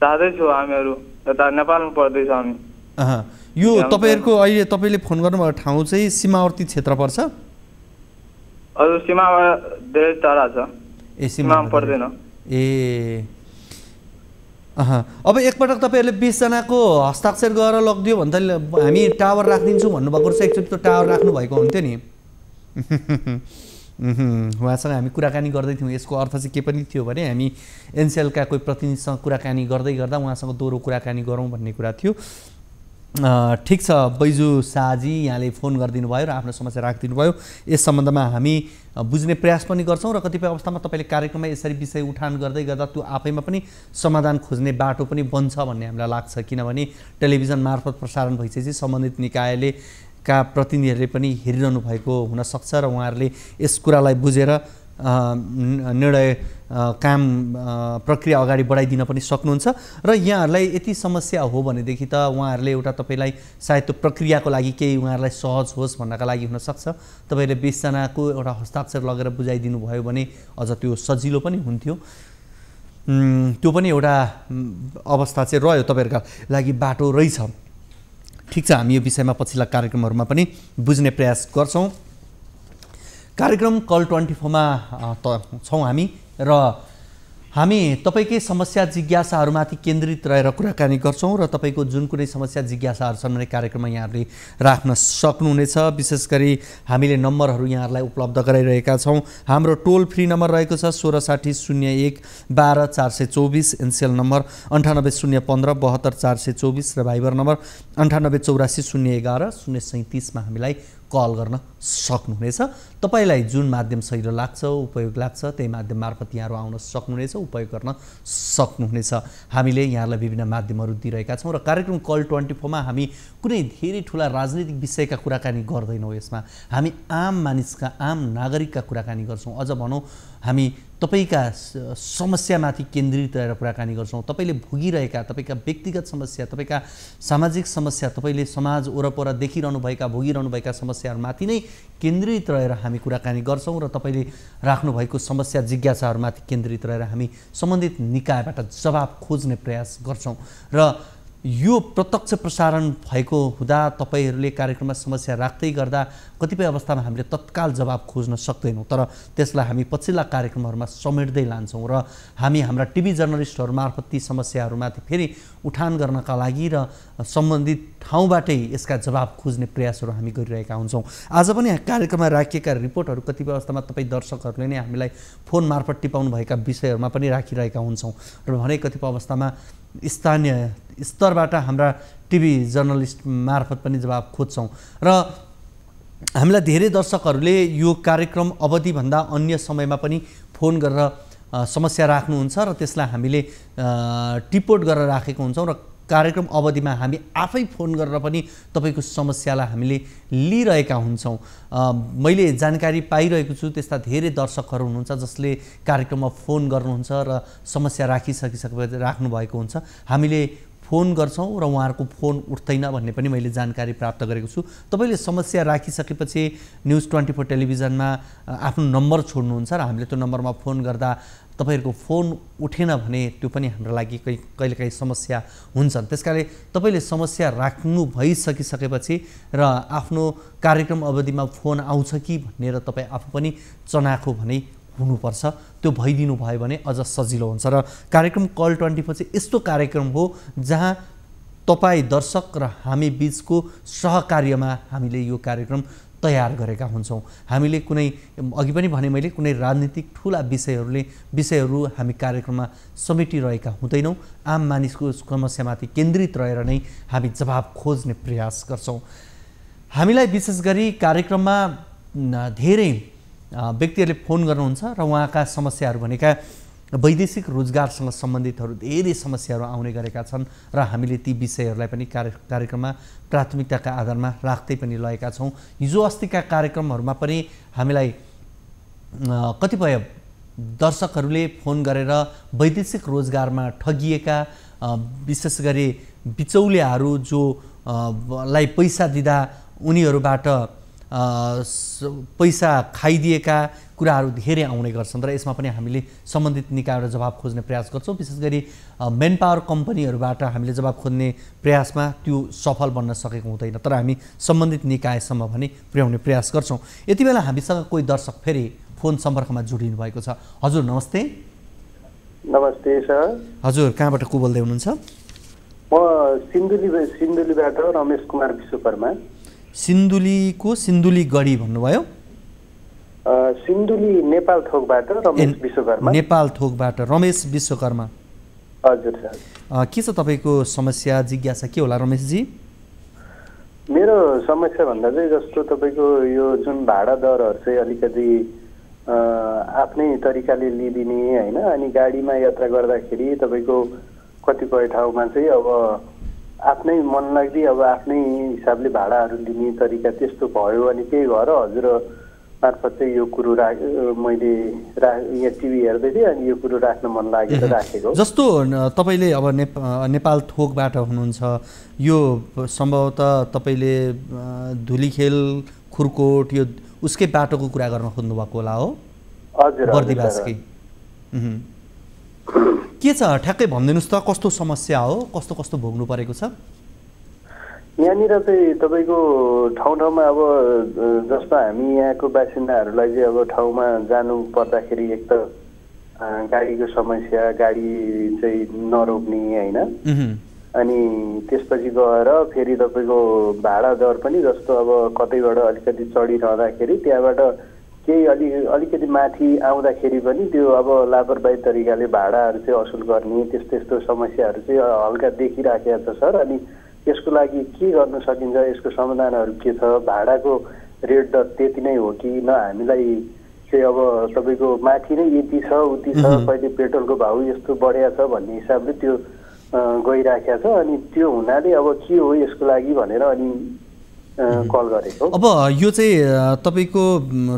चाहदै छु हामीहरु यता नेपालमा पर्दैछ हामी
यो तपाईहरुको अहिले तपाईले फोन गर्नुभएको ठाउँ चाहिँ सीमावर्ती क्षेत्र पर्छ
हजुर सीमामा धेरै टाढा छ
ए सीमामा
पर्दैन
ए अब एकपटक तपाईहरुले 20 जनाको हस्ताक्षर गरेर लग्दियो भने त हामी टावर राख्दिन्छौँ भन्नुभएको रहेछ एकचोटि त टावर राख्नु भएको हुन्थ्यो नि उहाँसँग हामी कुराकानी गर्दै थियौँ यसको अर्थ चाहिँ के पनि थियो भने हामी एनसीएल का कोही प्रतिनिधिसँग कुराकानी गर्दै गर्दा उहाँसँग दोहोरो कुराकानी गरौँ भन्ने कुरा थियो ठीक छ बैजु शाहजी यहाँले फोन गरिदिनु भयो र आफ्नो समस्या राखिदिनु भयो यस सम्बन्धमा हामी बुझ्ने प्रयास पनि गर्छौँ र कतिपय अवस्थामा तपाईले कार्यक्रममा यसरी विषय उठान गर्दै गर्दा त्यो आफैमा पनि समाधान खोज्ने बाटो पनि बन्छ भन्ने हामीलाई लाग्छ किनभने टेलिभिजन मार्फत प्रसारण भइसकेपछि सम्बन्धित निकायले का प्रतिनिधिहरूले पनि हेरिरहनु भएको हुन सक्छ र उहाँहरूले यस कुरालाई बुझेर निर्णय काम प्रक्रिया अगाडि बढाइदिन पनि सक्नुहुन्छ र यहाँहरूलाई यति समस्या हो भनेदेखि त उहाँहरूले एउटा तपाईलाई सायद त्यो प्रक्रियाको लागि केही उहाँहरूलाई सहज होस् भन्नका लागि हुन सक्छ तपाईले 20 जनाको एउटा हस्ताक्षर लगेर बुझाइदिनु भयो भने अझ त्यो सजिलो पनि हुन्थ्यो त्यो पनि एउटा अवस्था चाहिँ रह्यो तपाईहरुका लागि बाटो रहेछ ठीक छ हामी यो विषयमा पछिल्ला कार्यक्रमहरुमा पनि बुझ्ने प्रयास गर्छौं कार्यक्रम कल 24 मा छौं हामी र हामी तपाईकै समस्या जिज्ञासाहरुमाथि केन्द्रित रहेर कुराकानी गर्छौं र तपाईको जुन कुनै समस्या जिज्ञासाहरु छन् भने कार्यक्रममा यहाँहरुले राख्न सक्नुहुनेछ विशेष गरी हामीले नम्बरहरु यहाँहरुलाई उपलब्ध गराइरहेका छौं हाम्रो टोल फ्री नम्बर रहेको छ 166001 12424 एनसीएल नम्बर 980157 72424 र भाइबर नम्बर 9884011037 मा हामीलाई कल गर्न सक्नुहुनेछ तपाईलाई जुन माध्यम सजिलो लाग्छ उपयोग लाग्छ त्यही माध्यम मार्फत यहाँहरु आउन सक्नुहुनेछ उपयोग गर्न सक्नुहुनेछ हामीले यहाँलाई विभिन्न माध्यमहरु दिइरहेका छौं र कार्यक्रम कल 24 मा हामी कुनै धेरै ठूला राजनीतिक विषयका कुराकानी गर्दैनौं यसमा हामी आम मानिसका आम नागरिकका कुराकानी गर्छौं अझ भनौं हामी तपाईँका समस्यामाथि केन्द्रित रहेर कुराकानी गर्छौँ। तपाईँले भोगिरहेका तपाईँका व्यक्तिगत समस्या, तपाईँका सामाजिक समस्या, तपाईँले समाज वरपर देखिरहनुभएका भोगिरहनुभएका समस्याहरूमाथि नै केन्द्रित रहेर हामी कुराकानी गर्छौँ र तपाईँले राख्नुभएको समस्या जिज्ञासाहरूमाथि केन्द्रित रहेर हामी सम्बन्धित निकायबाट जवाब खोज्ने प्रयास गर्छौँ। र यो प्रत्यक्ष प्रसारण भएको हुँदा तपाईँहरूले कार्यक्रममा समस्या राख्दै गर्दा कतिपय अवस्थामा हामीले तत्काल जवाब खोज्न सक्दैनौँ, तर त्यसलाई हामी पछिल्ला कार्यक्रमहरूमा समेट्दै लान्छौँ र हामी हाम्रा टिभी जर्नलिस्टहरू मार्फत ती समस्याहरूमाथि फेरि उठान गर्नका लागि र सम्बन्धित ठाउँबाटै यसका जवाब खोज्ने प्रयासहरू हामी गरिरहेका हुन्छौँ। आज पनि कार्यक्रममा राखिएका रिपोर्टहरू कतिपय अवस्थामा तपाईँ दर्शकहरूले नै हामीलाई फोन मार्फत टिपाउनुभएका विषयहरूमा पनि राखिरहेका हुन्छौँ र भने कतिपय अवस्थामा स्थानीय स्तरबाट हाम्रा टिभी जर्नलिस्ट मार्फत पनि जवाब खोज्छौँ र हामीलाई धेरै दर्शकहरूले यो कार्यक्रम अवधिभन्दा अन्य समयमा पनि फोन गरेर समस्या राख्नुहुन्छ र त्यसलाई हामीले टिपोट गरेर राखेको हुन्छौँ र कार्यक्रम अवधिमा हामी आफै फोन गरेर पनि तपाईँको समस्यालाई हामीले लिइरहेका हुन्छौँ। मैले जानकारी पाइरहेको छु त्यस्ता धेरै दर्शकहरू हुनुहुन्छ जसले कार्यक्रममा फोन गर्नुहुन्छ र समस्या राखिसकिसकेपछि राख्नुभएको हुन्छ। हामीले फोन गर्छौँ र उहाँहरूको फोन उठ्दैन भन्ने पनि मैले जानकारी प्राप्त गरेको छु। तपाईँले समस्या राखिसकेपछि न्युज 24 टेलिभिजनमा आफ्नो नम्बर छोड्नुहुन्छ र हामीले त्यो नम्बरमा फोन गर्दा तपाईँहरूको फोन उठेन भने त्यो पनि हाम्रो लागि कहिलेकाहीँ समस्या हुन्छन्। त्यसकारण तपाईँले समस्या राख्नु भइसकिसकेपछि र आफ्नो कार्यक्रम अवधिमा फोन आउँछ कि भनेर तपाईँ आफू पनि चनाखो भने हुनुपर्छ। त्यो भइदिनु भयो भने अझ सजिलो हुन्छ र कार्यक्रम कल 24 चाहिँ यस्तो कार्यक्रम हो जहाँ तपाईँ दर्शक र हामी बिचको सहकार्यमा हामीले यो कार्यक्रम तयार गरेका हुन्छौँ। हामीले कुनै अघि पनि भने मैले कुनै राजनीतिक ठुला विषयहरू हामी कार्यक्रममा समेटिरहेका हुँदैनौँ। आम मानिसको समस्यामाथि केन्द्रित रहेर नै हामी जवाब खोज्ने प्रयास गर्छौँ। हामीलाई विशेष गरी कार्यक्रममा धेरै व्यक्तिहरूले फोन गर्नुहुन्छ र उहाँका समस्याहरू भनेका वैदेशिक रोजगारसँग सम्बन्धितहरू धेरै समस्याहरू आउने गरेका छन् र हामीले ती विषयहरूलाई पनि कार्यक्रममा प्राथमिकताका आधारमा राख्दै पनि लगेका छौँ। हिजो अस्तिका कार्यक्रमहरूमा पनि हामीलाई कतिपय दर्शकहरूले फोन गरेर वैदेशिक रोजगारमा ठगिएका विशेष गरी बिचौलियाहरू जो लाई पैसा दिँदा उनीहरूबाट पैसा खाइदिएका कुराहरू धेरै आउने गर्छन् र यसमा पनि हामीले सम्बन्धित निकायबाट जवाब खोज्ने प्रयास गर्छौँ। विशेष गरी मेन पावर कम्पनीहरूबाट हामीले जवाब खोज्ने प्रयासमा त्यो सफल बन्न सकेको हुँदैन, तर हामी सम्बन्धित निकायसम्म पनि पुर्याउने प्रयास गर्छौँ। यति बेला हामीसँग कोही दर्शक फेरि फोन सम्पर्कमा जोडिनु भएको छ। हजुर नमस्ते।
नमस्ते सर।
हजुर कहाँबाट को बोल्दै हुनुहुन्छ?
म सिन्धुलीबाट रमेश कुमार विश्वकर्मा।
सिन्धुलीको सिन्धुलीगढी भन्नुभयो?
सिन्धुली नेपाल थोकबाट रमेश विश्वकर्मा।
नेपाल थोकबाट रमेश विश्वकर्मा।
हजुर सर।
के छ तपाईँको समस्या जिज्ञासा के होला रमेशजी?
मेरो समस्या भन्दा चाहिँ जस्तो तपाईँको यो जुन भाडा दरहरू चाहिँ अलिकति आफ्नै तरिकाले लिदिने होइन, अनि गाडीमा यात्रा गर्दाखेरि तपाईँको कतिपय ठाउँमा चाहिँ अब आफ्नै मन लाग्दी अब आफ्नै हिसाबले भाडाहरू लिने तरिका त्यस्तो भयो। अनि त्यही भएर हजुर मार्फत चाहिँ यो कुरो मैले यहाँ टिभी हेर्दै थिएँ अनि यो कुरो राख्न मन लागेर राखेको।
जस्तो तपाईँले अब नेपाल थोकबाट हुनुहुन्छ, यो सम्भवतः तपाईँले धुलीखेल खुरकोट यो उसकै बाटोको कुरा गर्न खोज्नुभएको होला हो?
हजुर।
बर्दिवासकै के छ ठ्याक्कै भनिदिनुहोस् त, कस्तो समस्या हो, कस्तो कस्तो भोग्नु परेको छ?
यहाँनिर चाहिँ तपाईँको ठाउँ ठाउँमा अब जस्तो हामी यहाँको बासिन्दाहरूलाई चाहिँ अब ठाउँमा जानु पर्दाखेरि एक त गाडीको समस्या, गाडी चाहिँ नरोक्ने होइन, अनि त्यसपछि गएर फेरि तपाईँको भाडा दर पनि जस्तो अब कतैबाट अलिकति चढिरहँदाखेरि त्यहाँबाट केही अलिकति माथि आउँदाखेरि पनि त्यो अब लापरवाही तरिकाले भाडाहरू चाहिँ असुल गर्ने त्यस्तो समस्याहरू चाहिँ हल्का देखिराखेको छ सर। अनि यसको लागि के गर्न सकिन्छ, यसको समाधानहरू के छ? भाडाको रेट दर त्यति नै हो कि न हामीलाई चाहिँ अब तपाईँको माथि नै यति छ उति छ, कहिले पेट्रोलको भाउ यस्तो बढेको छ भन्ने हिसाबले त्यो गइराखेको छ। अनि त्यो हुनाले अब के हो यसको लागि भनेर अनि कल गरेको।
अब यो चाहिँ तपाईँको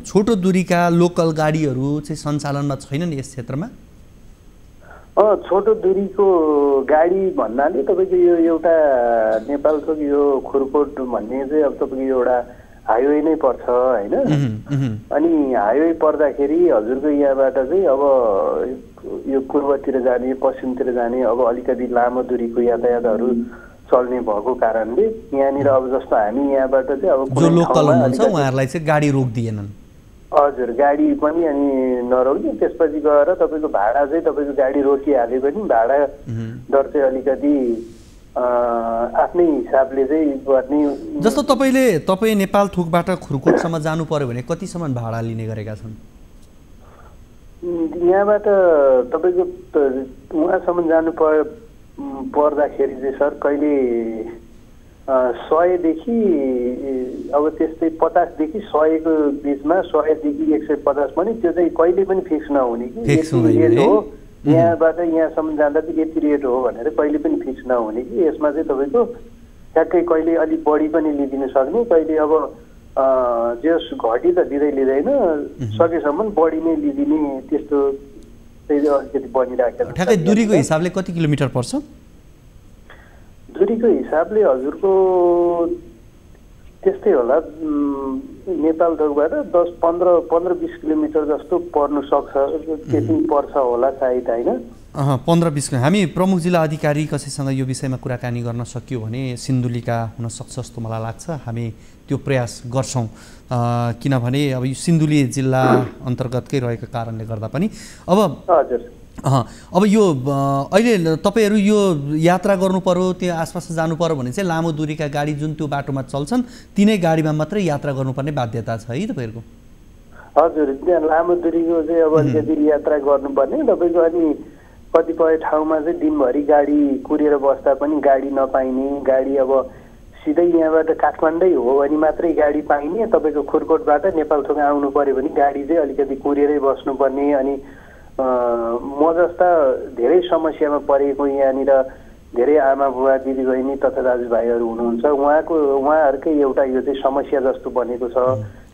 छोटो दूरीका लोकल गाडीहरू चाहिँ सञ्चालनमा छैनन् यस क्षेत्रमा?
छोटो दूरीको गाडी भन्नाले तपाईँको यो एउटा नेपालको यो खुरकोट भन्ने चाहिँ अब तपाईँको एउटा हाइवे नै पर्छ होइन। अनि हाइवे पर्दाखेरि हजुरको यहाँबाट चाहिँ अब यो पूर्वतिर जाने पश्चिमतिर जाने अब अलिकति लामो दूरीको यातायातहरू चल्ने भएको कारणले यहाँनिर अब जस्तो हामी यहाँबाट चाहिँ अब
जो लोकल हुनुहुन्छ उहाँहरूलाई चाहिँ गाडी रोक्दिएनन्।
हजुर गाडी पनि अनि नरोक्ने, त्यसपछि गएर तपाईँको भाडा चाहिँ तपाईँको गाडी रोकिहाले पनि भाडा दर चाहिँ अलिकति आफ्नै हिसाबले चाहिँ गर्ने।
जस्तो तपाईँ नेपाल थोकबाट खुरकोटसम्म जानु पर्यो भने कतिसम्म भाडा लिने गरेका छन्?
यहाँबाट तपाईँको उहाँसम्म जानु पर्दाखेरि चाहिँ सर कहिले 100 देखि अब त्यस्तै 50 देखि 100 को बिचमा 100 देखि 150 पनि त्यो चाहिँ कहिले पनि फिक्स नहुने कि रेट हो। यहाँबाट यहाँसम्म जाँदा चाहिँ यति रेट हो भनेर कहिले पनि फिक्स नहुने कि यसमा चाहिँ तपाईँको ठ्याक्कै कहिले अलिक बढी पनि लिदिन सक्ने, कहिले अब जस घटी त लिँदै लिँदैन सकेसम्म बढी नै लिदिने त्यस्तो चाहिँ अलिकति बनिराखेको छ।
ठ्याक्कै दूरीको हिसाबले कति किलोमिटर पर्छ?
दूरीको हिसाबले हजुरको त्यस्तै होला नेपाल थोकबाट 10-15-20 किलोमिटर जस्तो पर्नु सक्छ, त्यति पर्छ होला सायद होइन।
15-20 हामी प्रमुख जिल्ला अधिकारी कसैसँग यो विषयमा कुराकानी गर्न सकियो भने सिन्धुलीका हुन सक्छ जस्तो मलाई लाग्छ। हामी त्यो प्रयास गर्छौँ किनभने अब यो सिन्धुली जिल्ला अन्तर्गतकै रहेको कारणले गर्दा पनि अब यो अहिले तपाईँहरू यो यात्रा गर्नु पर्यो त्यो आसपास जानु पर्यो भने चाहिँ लामो दूरीका गाडी जुन त्यो बाटोमा चल्छन् तिनै गाडीमा मात्रै यात्रा गर्नुपर्ने बाध्यता छ है तपाईँहरूको?
हजुर त्यहाँ लामो दूरीको चाहिँ अब अलिकति यात्रा गर्नुपर्ने तपाईँको अनि कतिपय ठाउँमा चाहिँ दिनभरि गाडी कुरेर बस्दा पनि गाडी नपाइने, गाडी अब सिधै यहाँबाट काठमाडौँ हो भने मात्रै गाडी पाइने, तपाईँको खुरकोटबाट नेपाल थोक आउनु पर्यो भने गाडी चाहिँ अलिकति कुरेरै बस्नुपर्ने। अनि म जस्ता धेरै समस्यामा परेको यहाँनिर धेरै आमा बुवा दिदीबहिनी तथा दाजुभाइहरू हुनुहुन्छ, उहाँहरूकै एउटा यो चाहिँ समस्या जस्तो बनेको छ।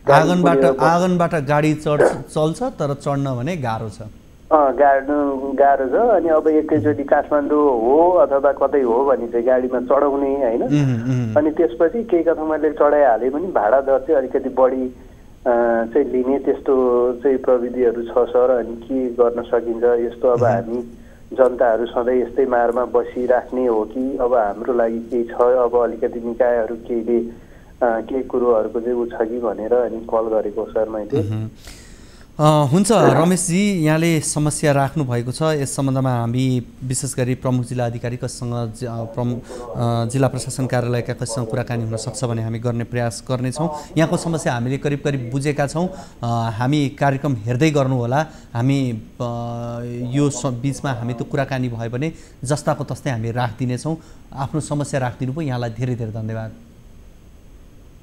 आँगनबाट गाडी चल्छ तर चढ्न भने गाह्रो छ।
गाह्रो छ। अनि अब एकैचोटि काठमाडौँ हो अथवा कतै हो भने चाहिँ गाडीमा चढाउने होइन। अनि त्यसपछि केही कथामाले चढाइहाले पनि भाडा दर चाहिँ अलिकति बढी चाहिँ लिने त्यस्तो चाहिँ प्रविधिहरू छ सर। अनि के गर्न सकिन्छ यस्तो? अब हामी जनताहरू सधैँ यस्तै मारमा बसिराख्ने हो कि अब हाम्रो लागि केही छ, अब अलिकति निकायहरू केही कुरोहरूको चाहिँ उ छ कि भनेर अनि कल गरेको सर मैले।
हुन्छ रमेशजी, यहाँले समस्या राख्नु भएको छ, यस सम्बन्धमा हामी विशेष गरी प्रमुख जिल्ला अधिकारी कसँग जिल्ला प्रशासन कार्यालयका कसँग कुराकानी हुन सक्छ भने हामी गर्ने प्रयास गर्नेछौँ। यहाँको समस्या हामीले करिब करिब बुझेका छौँ। हामी कार्यक्रम हेर्दै गर्नुहोला। हामी यो बिचमा हामी त कुराकानी भयो भने जस्ताको तस्तै हामी राखिदिनेछौँ। आफ्नो समस्या राखिदिनु भयो, यहाँलाई धेरै धेरै धन्यवाद।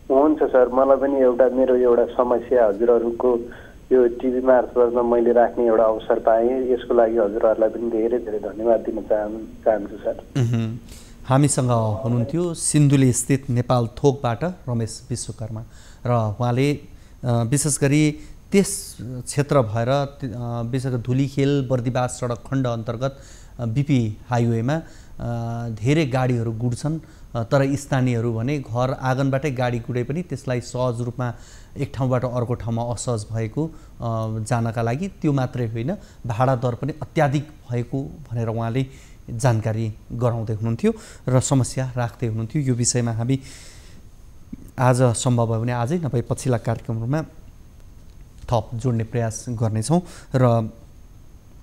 हुन्छ सर, मलाई पनि मेरो एउटा समस्या हजुरहरूको यो टिभी मार्फत मैले राख्ने एउटा अवसर पाएँ, यसको लागि हजुरहरूलाई पनि धेरै धेरै धन्यवाद दिन चाहन्छु सर।
हामीसँग हुनुहुन्थ्यो सिन्धुली स्थित नेपाल थोकबाट रमेश विश्वकर्मा र उहाँले विशेष गरी त्यस क्षेत्र भएर विशेष गरी धुलीखेल बर्दिवास सडक खण्ड अन्तर्गत बिपी हाइवेमा धेरै गाडीहरू गुड्छन्, तर स्थानीयहरू भने घर आँगनबाटै गाडी गुडे पनि त्यसलाई सहज रूपमा एक ठाउँबाट अर्को ठाउँमा असहज भएको जानका लागि, त्यो मात्रै होइन भाडा दर पनि अत्याधिक भएको भनेर उहाँले जानकारी गराउँदै हुनुहुन्थ्यो र समस्या राख्दै हुनुहुन्थ्यो। यो विषयमा हामी आज सम्भव भयो भने आजै नभए पछिल्ला कार्यक्रमहरूमा थप जोड्ने प्रयास गर्नेछौँ। र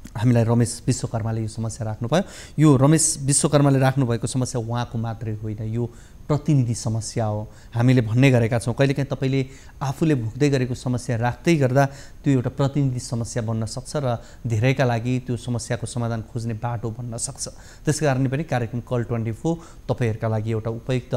हामीलाई रमेश विश्वकर्माले यो समस्या राख्नुभयो। यो रमेश विश्वकर्माले राख्नुभएको समस्या उहाँको मात्रै होइन, यो प्रतिनिधि समस्या हो। हामीले भन्ने गरेका छौँ कहिलेकाहीँ तपाईँले आफूले भोग्दै गरेको समस्या राख्दै गर्दा त्यो एउटा प्रतिनिधि समस्या बन्न सक्छ र धेरैका लागि त्यो समस्याको समाधान खोज्ने बाटो बन्न सक्छ। त्यसै कारणले पनि कार्यक्रम कल 24 तपाईँहरूका लागि एउटा उपयुक्त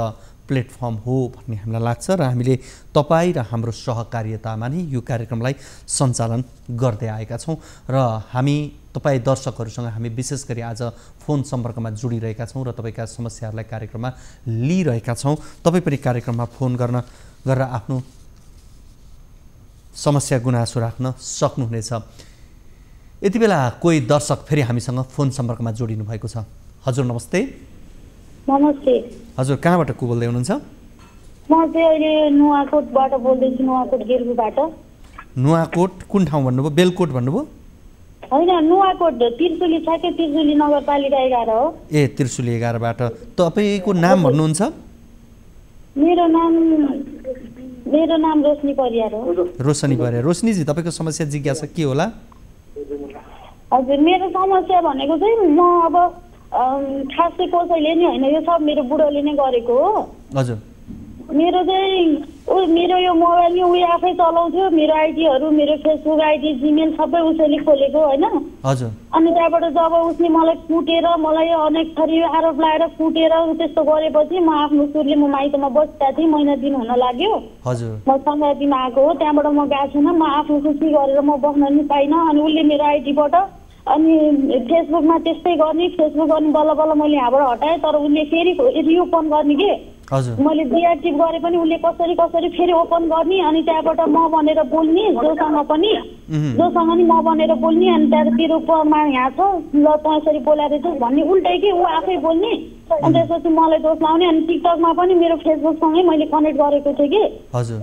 प्लेटफर्म हो भन्ने हामीलाई लाग्छ र हामीले तपाईँ र हाम्रो सहकार्यतामा नै यो कार्यक्रमलाई सञ्चालन गर्दै आएका छौँ र हामी तपाईँ दर्शकहरूसँग हामी विशेष गरी आज फोन सम्पर्कमा जोडिरहेका छौँ र तपाईँका समस्याहरूलाई कार्यक्रममा लिइरहेका छौँ। तपाईँ पनि कार्यक्रममा फोन गरेर आफ्नो समस्या गुनासो राख्न सक्नुहुनेछ। यति बेला कोही दर्शक फेरि हामीसँग फोन सम्पर्कमा जोडिनु भएको छ। हजुर नमस्ते।
नमस्ते
हजुर कहाँबाट को बोल्दै हुनुहुन्छ?
म चाहिँ अहिले नुवाकोटबाट बोल्दैछु, नुवाकोट गेल्बुबाट।
नुवाकोट कुन ठाउँ भन्नुभयो? बेलकोट भन्नुभयो?
होइन, नुवाकोट त्रिशुली छ के, त्रिशुली नगरपालिका 11 हो।
ए त्रिशुली 11 बाट। तपाईँको नाम भन्नुहुन्छ?
मेरो नाम रोशनी परियार हो।
रोशनी परियार। रोशनीजी तपाईँको समस्या जिज्ञासा के होला?
हजुर, मेरो समस्या भनेको चाहिँ म अब खासै कसैले नि होइन, यो सब मेरो बुढोले नै गरेको हो।
हजुर।
मेरो चाहिँ मेरो यो मोबाइल यो उयो आफै चलाउँथ्यो, मेरो आइडीहरू, मेरो फेसबुक आइडी, जिमेल सबै उसैले खोलेको होइन।
हजुर।
अनि त्यहाँबाट जब उसले मलाई कुटेर, मलाई अनेक थरी आरोप लगाएर कुटेर त्यस्तो गरेपछि म आफ्नो सुरले म माइतमा बसेका थिएँ, महिना दिन हुन लाग्यो।
हजुर।
म सङ्क्रान्तिमा आएको हो, त्यहाँबाट म गएको छैन, म आफ्नो खुसी गरेर म बस्न नि पाइनँ। अनि उसले मेरो आइडीबाट अनि फेसबुकमा त्यस्तै गर्ने, फेसबुक अनि बल्ल बल्ल मैले यहाँबाट हटाएँ, तर उसले फेरि रिओपन गर्ने के। मैले डिएक्टिभ गरे पनि उसले कसरी फेरि ओपन गर्ने, अनि त्यहाँबाट म भनेर बोल्ने जोसँग पनि, जोसँग नि म भनेर बोल्ने, अनि त्यहाँबाट तेरो प्रमाण यहाँ छ ल त यसरी बोलाएर चाहिँ भन्ने, उल्टै कि ऊ आफै बोल्ने। अनि त्यसपछि मलाई दोष लाउने। अनि टिकटकमा पनि मेरो फेसबुकसँगै मैले कनेक्ट गरेको थिएँ कि।
हजुर।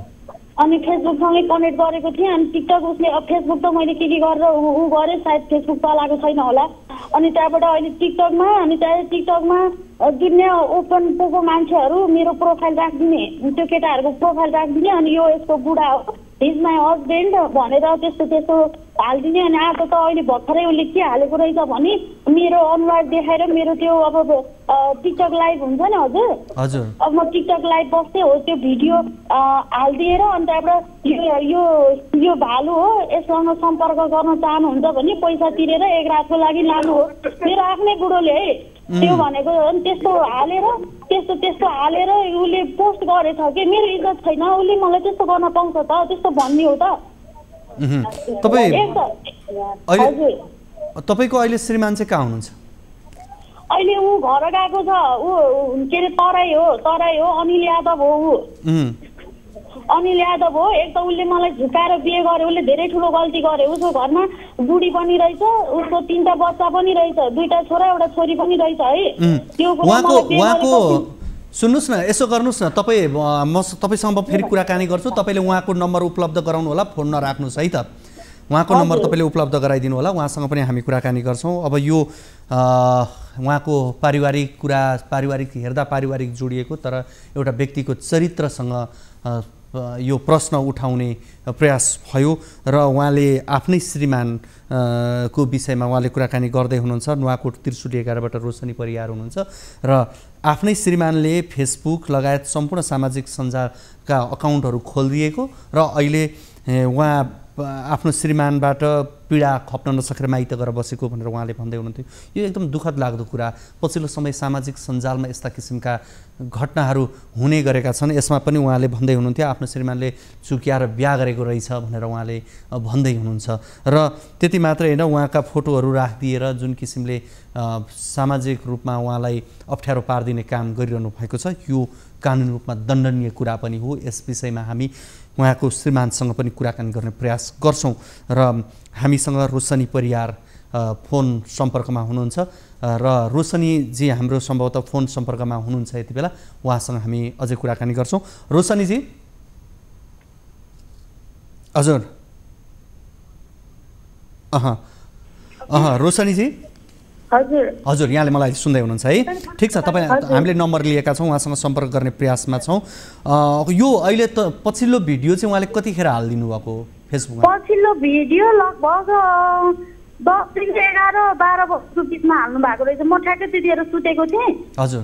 अनि फेसबुकसँगै कनेक्ट गरेको थिएँ। अनि टिकटक उसले फेसबुक त मैले के गरेर ऊ गरेँ, सायद फेसबुक चलाएको छैन होला। अनि त्यहाँबाट अहिले टिकटकमा, अनि त्यहाँ टिकटकमा दुनियाँ ओपन पोको मान्छेहरू मेरो प्रोफाइल राखिदिने, त्यो केटाहरूको प्रोफाइल राखिदिने, अनि यो यसको बुढा हो, हिज माई हस्बेन्ड भनेर त्यस्तो हालिदिने। अनि आज त अहिले भर्खरै उसले के हालेको रहेछ भने मेरो अनुहार देखाएर मेरो त्यो अब टिकटक लाइभ हुन्छ नि। हजुर। अब म टिकटक लाइभ बस्थेँ हो, त्यो भिडियो हालिदिएर अनि त्यहाँबाट यो भालु हो, यससँग सम्पर्क गर्न चाहनुहुन्छ भने पैसा तिरेर एक रातको लागि लानु हो, मेरो आफ्नै बुढोले है त्यो भनेको। अनि त्यस्तो हालेर उसले पोस्ट गरेछ कि मेरो इज्जत छैन, उसले मलाई त्यस्तो गर्न पाउँछ त? त्यस्तो भन्ने हो त?
तपाईँको अहिले श्रीमान चाहिँ कहाँ हुनुहुन्छ?
अहिले ऊ घर गएको छ, ऊ के अरे तराई हो, अनिल यादव हो ऊ। अनिल यादव हो। एक त उसले मलाई झुकाएर बिहे गर्यो, उसले धेरै ठुलो गल्ती गर्यो। उसको घरमा बुढी पनि रहेछ, उसको 3टा बच्चा पनि रहेछ, 2टा छोरा एउटा छोरी पनि रहेछ है। त्यो
उहाँको सुन्नुहोस् न, यसो गर्नुहोस् न, म तपाईँसँग फेरि कुराकानी गर्छु, तपाईँले उहाँको नम्बर उपलब्ध गराउनु होला, फोन नराख्नुहोस् है त। उहाँको नम्बर तपाईँले उपलब्ध गराइदिनु होला, उहाँसँग पनि हामी कुराकानी गर्छौँ। अब यो उहाँको पारिवारिक हेर्दा पारिवारिक जोडिएको, तर एउटा व्यक्तिको चरित्रसँग यो प्रश्न उठाउने प्रयास भयो र उहाँले आफ्नै श्रीमान को विषयमा उहाँले कुराकानी गर्दै हुनुहुन्छ। नुवाकोट त्रिशुली 11 बाट रोशनी परियार हुनुहुन्छ र आफ्नै श्रीमानले फेसबुक लगायत सम्पूर्ण सामाजिक सञ्जालका अकाउन्टहरू खोलिदिएको र अहिले उहाँ आफ्नो श्रीमानबाट पीडा खप्न नसकेर माइत गएर बसेको भनेर उहाँले भन्दै हुनुहुन्थ्यो। यो एकदम दुःखद लाग्दो कुरा। पछिल्लो समय सामाजिक सञ्जालमा यस्ता किसिमका घटनाहरू हुने गरेका छन्। यसमा पनि उहाँले भन्दै हुनुहुन्थ्यो आफ्नो श्रीमानले चुक्याएर बिहा गरेको रहेछ भनेर उहाँले भन्दै हुनुहुन्छ। र त्यति मात्रै होइन, उहाँका फोटोहरू राखिदिएर जुन किसिमले सामाजिक रूपमा उहाँलाई अप्ठ्यारो पारिदिने काम गरिरहनु भएको छ, यो कानुनी रूपमा दण्डनीय कुरा पनि हो। यस विषयमा हामी उहाँको श्रीमानसँग पनि कुराकानी गर्ने प्रयास गर्छौँ र हामीसँग रोशनी परियार फोन सम्पर्कमा हुनुहुन्छ र रोशनीजी हाम्रो सम्भवतः फोन सम्पर्कमा हुनुहुन्छ यति बेला। उहाँसँग हामी अझै कुराकानी गर्छौँ। रोशनीजी, हजुर। रोशनीजी, हजुर यहाँले मलाई सुन्दै हुनुहुन्छ है? ठिक छ, तपाईँ हामीले नम्बर लिएका छौँ, उहाँसँग सम्पर्क गर्ने प्रयासमा छौँ। यो अहिले त पछिल्लो भिडियो चाहिँ उहाँले कतिखेर हालिदिनु भएको फेसबुकमा?
पछिल्लो भिडियो लगभग 10 देखि 11-12 वर्षको बिचमा हाल्नु भएको रहेछ। म ठ्याक्कै त्यतिखेर सुतेको थिएँ।
हजुर।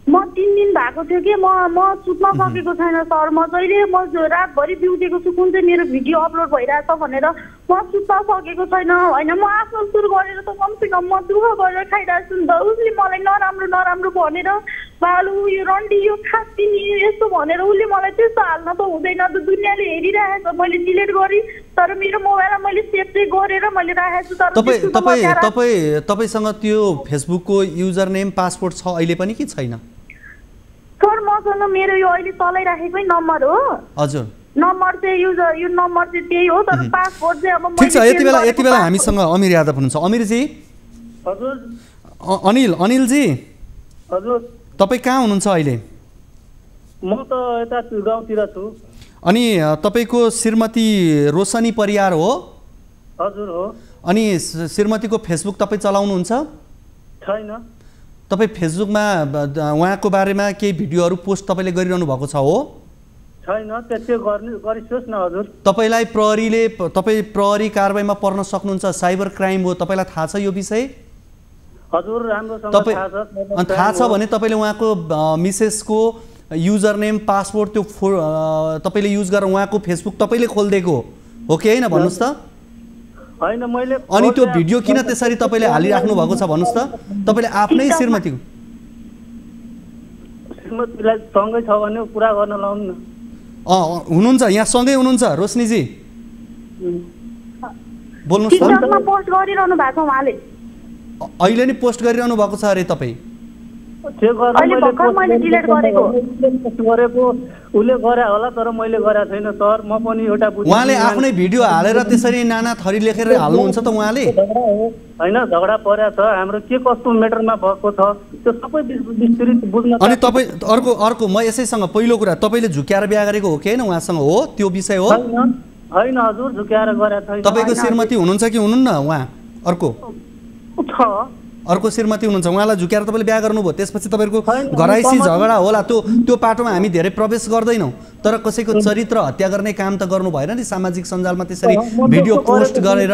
म 3 दिन भएको थियो कि म सुत्न सकेको छैन सर। म जहिले म रातभरि बिउतेको छु कुन चाहिँ मेरो भिडियो अपलोड भइरहेछ भनेर म सुत्न सकेको छैन होइन। म आफ्नो सुरु गरेर त कमसेकम म दुःख गरेर खाइरहेको छु नि त। उसले मलाई नराम्रो नराम्रो भनेर बालु यो रन्डी यो खास्ती नि यस्तो भनेर उसले मलाई त्यस्तो हाल्न त हुँदैन त। दुनियाँले हेरिरहेछ मैले डिलिट गरेँ तर मेरो मोबाइलमा मैले सेभ चाहिँ गरेर मैले राखेको छु। तर
तपाईसँग त्यो फेसबुकको युजर नेम पासवर्ड छ अहिले पनि कि छैन?
सर मसँग मेरो यो अहिले चलाइराखेकै नम्बर हो।
हजुर
नम्बर चाहिँ यो नम्बर चाहिँ त्यही हो तर पासवर्ड चाहिँ अब
ठिक छ। यति बेला हामीसँग अमिर यादव हुनुहुन्छ। अमिरजी।
हजुर।
अनिलजी।
हजुर।
तपाईँ कहाँ हुनुहुन्छ अहिले?
म त यता गाउँतिर छु।
अनि तपाईँको श्रीमती रोशनी परियार हो?
हजुर हो।
अनि श्रीमतीको फेसबुक तपाईँ चलाउनुहुन्छ?
छैन।
तपाईँ फेसबुकमा उहाँको बारेमा केही भिडियोहरू पोस्ट तपाईँले गरिरहनु भएको छ हो?
छैन। त्यसै गरिसोस् न हजुर।
तपाईँलाई तपाईँ प्रहरी कारबाहीमा पर्न सक्नुहुन्छ। साइबर क्राइम हो। तपाईँलाई थाहा छ यो विषय?
हजुर राम्रोसँग थाहा छ।
थाहा छ भने तपाईँले उहाँको मिसेसको युजर नेम पासवर्ड त्यो तपाईँले युज गरेर उहाँको फेसबुक तपाईँले खोलिदिएको हो कि होइन भन्नुहोस् त?
होइन मैले।
अनि त्यो भिडियो किन त्यसरी तपाईँले हालिराख्नु भएको छ भन्नुहोस् त? तपाईँले आफ्नै श्रीमतीलाई
सँगै छ भने कुरा गर्न लाउनु न।
हुनुहुन्छ यहाँ सँगै हुनुहुन्छ रोशनीजी? बोल्नुहोस् त।
टिकटकमा पोस्ट गरिरहनु भएको उहाँले।
अहिले नि पोस्ट गरिरहनु भएको छ अरे तपाईँ?
अहिले भर्खर मैले डिलिट गरेको।
उसले गरे होला तर मैले गरेको छैन सर। म पनि एउटा
उहाँले आफ्नै भिडियो हालेर त्यसरी नाना थरी लेखेर हाल्नुहुन्छ त उहाँले?
होइन झगडा परेको छ हाम्रो के कस्तो मेटरमा भएको छ त्यो सबै विस्तृत बुझ्न।
अनि तपाईँ अर्को म यसैसँग पहिलो कुरा तपाईँले झुक्याएर बिहा गरेको हो कि होइन उहाँसँग हो त्यो विषय हो?
होइन हजुर झुक्याएर गरेको छैन।
तपाईँको श्रीमती हुनुहुन्छ कि हुनुहुन्न उहाँ? अर्को श्रीमती हुनुहुन्छ उहाँलाई झुक्याएर तपाईँले बिहा गर्नुभयो त्यसपछि तपाईँहरूको घराइसी झगडा होला त्यो पाटोमा हामी धेरै प्रवेश गर्दैनौँ। तर कसैको चरित्र हत्या गर्ने काम त गर्नु भएन नि सामाजिक सञ्जालमा त्यसरी भिडियो पोस्ट गरेर।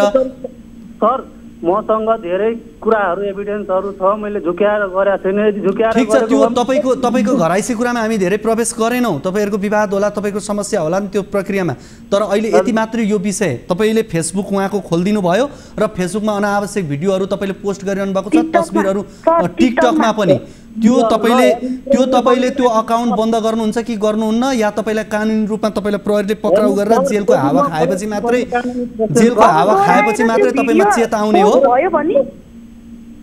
सर मसँग धेरै कुराहरू एभिडेन्सहरू छ मैले झुक्याएर गरेको छैन। झुक्याएर
ठिक छ त्यो तपाईँको घराइसी कुरामा हामी धेरै प्रवेश गरेनौँ। तपाईँहरूको विवाद होला तपाईँको समस्या होला नि त्यो प्रक्रियामा। तर अहिले यति मात्रै यो विषय तपाईँले फेसबुक उहाँको खोलिदिनु भयो र फेसबुकमा अनावश्यक भिडियोहरू तपाईँले पोस्ट गरिरहनु भएको छ तस्बिरहरू टिकटकमा पनि। त्यो तपाईँले त्यो अकाउन्ट बन्द गर्नुहुन्छ कि गर्नुहुन्न या तपाईँलाई कानुनी रूपमा तपाईँलाई प्रहरीले पक्राउ गरेर जेलको हावा खाएपछि मात्रै तपाईँमा चेत आउने हो?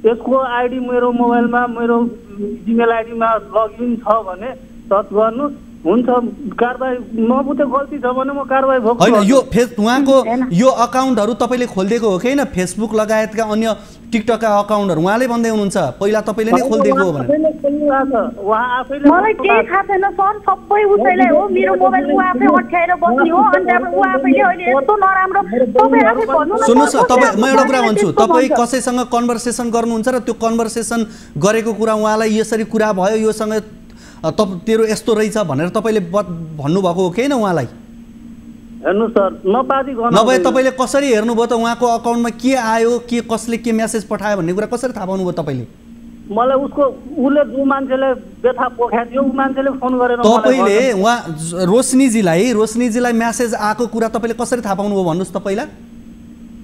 यसको आइडी मेरो मोबाइलमा मेरो जिमेल आइडीमा लगइन छ भने सर्च गर्नु हुन्छ। कारबाही नबुझे गल्ती छ भने म कारबाही भोग्छु।
होइन यो उहाँको यो अकाउन्टहरू तपाईँले खोलिदिएको हो कि होइन? फेसबुक लगायतका अन्य टिकटकका अकाउन्टहरू उहाँले भन्दै हुनुहुन्छ पहिला तपाईँले नै खोलिदिएको हो भने?
मलाई केही थाहा छैन सर। सबै उसैलाई हो मेरो मोबाइल उ आफै अठ्याएर बस्ने हो। अनि त्यहाँबाट उ आफैले अहिले यस्तो नराम्रो तपाईँ आफै भन्नु न।
सुन्नुहोस् न तपाईँ म एउटा कुरा भन्छु तपाईँ कसैसँग कन्भर्सेसन गर्नुहुन्छ र त्यो कन्भर्सेसन गरेको कुरा उहाँलाई यसरी कुरा भयो योसँग तेरो यस्तो रहेछ भनेर तपाईँले भन्नुभएको हो कि होइन उहाँलाई?
हेर्नु सर
नभए तपाईँले कसरी हेर्नुभयो त उहाँको अकाउन्टमा के आयो के कसले के मेसेज पठायो भन्ने कुरा कसरी थाहा पाउनुभयो तपाईँले?
मलाई उसले जो मान्छेले व्यथा पोखाएको थियो उ मान्छेले फोन गरेर
तपाईँले उहाँ रोशनीजीलाई मेसेज आएको कुरा तपाईँले कसरी थाहा पाउनुभयो भन्नुहोस् त पहिला?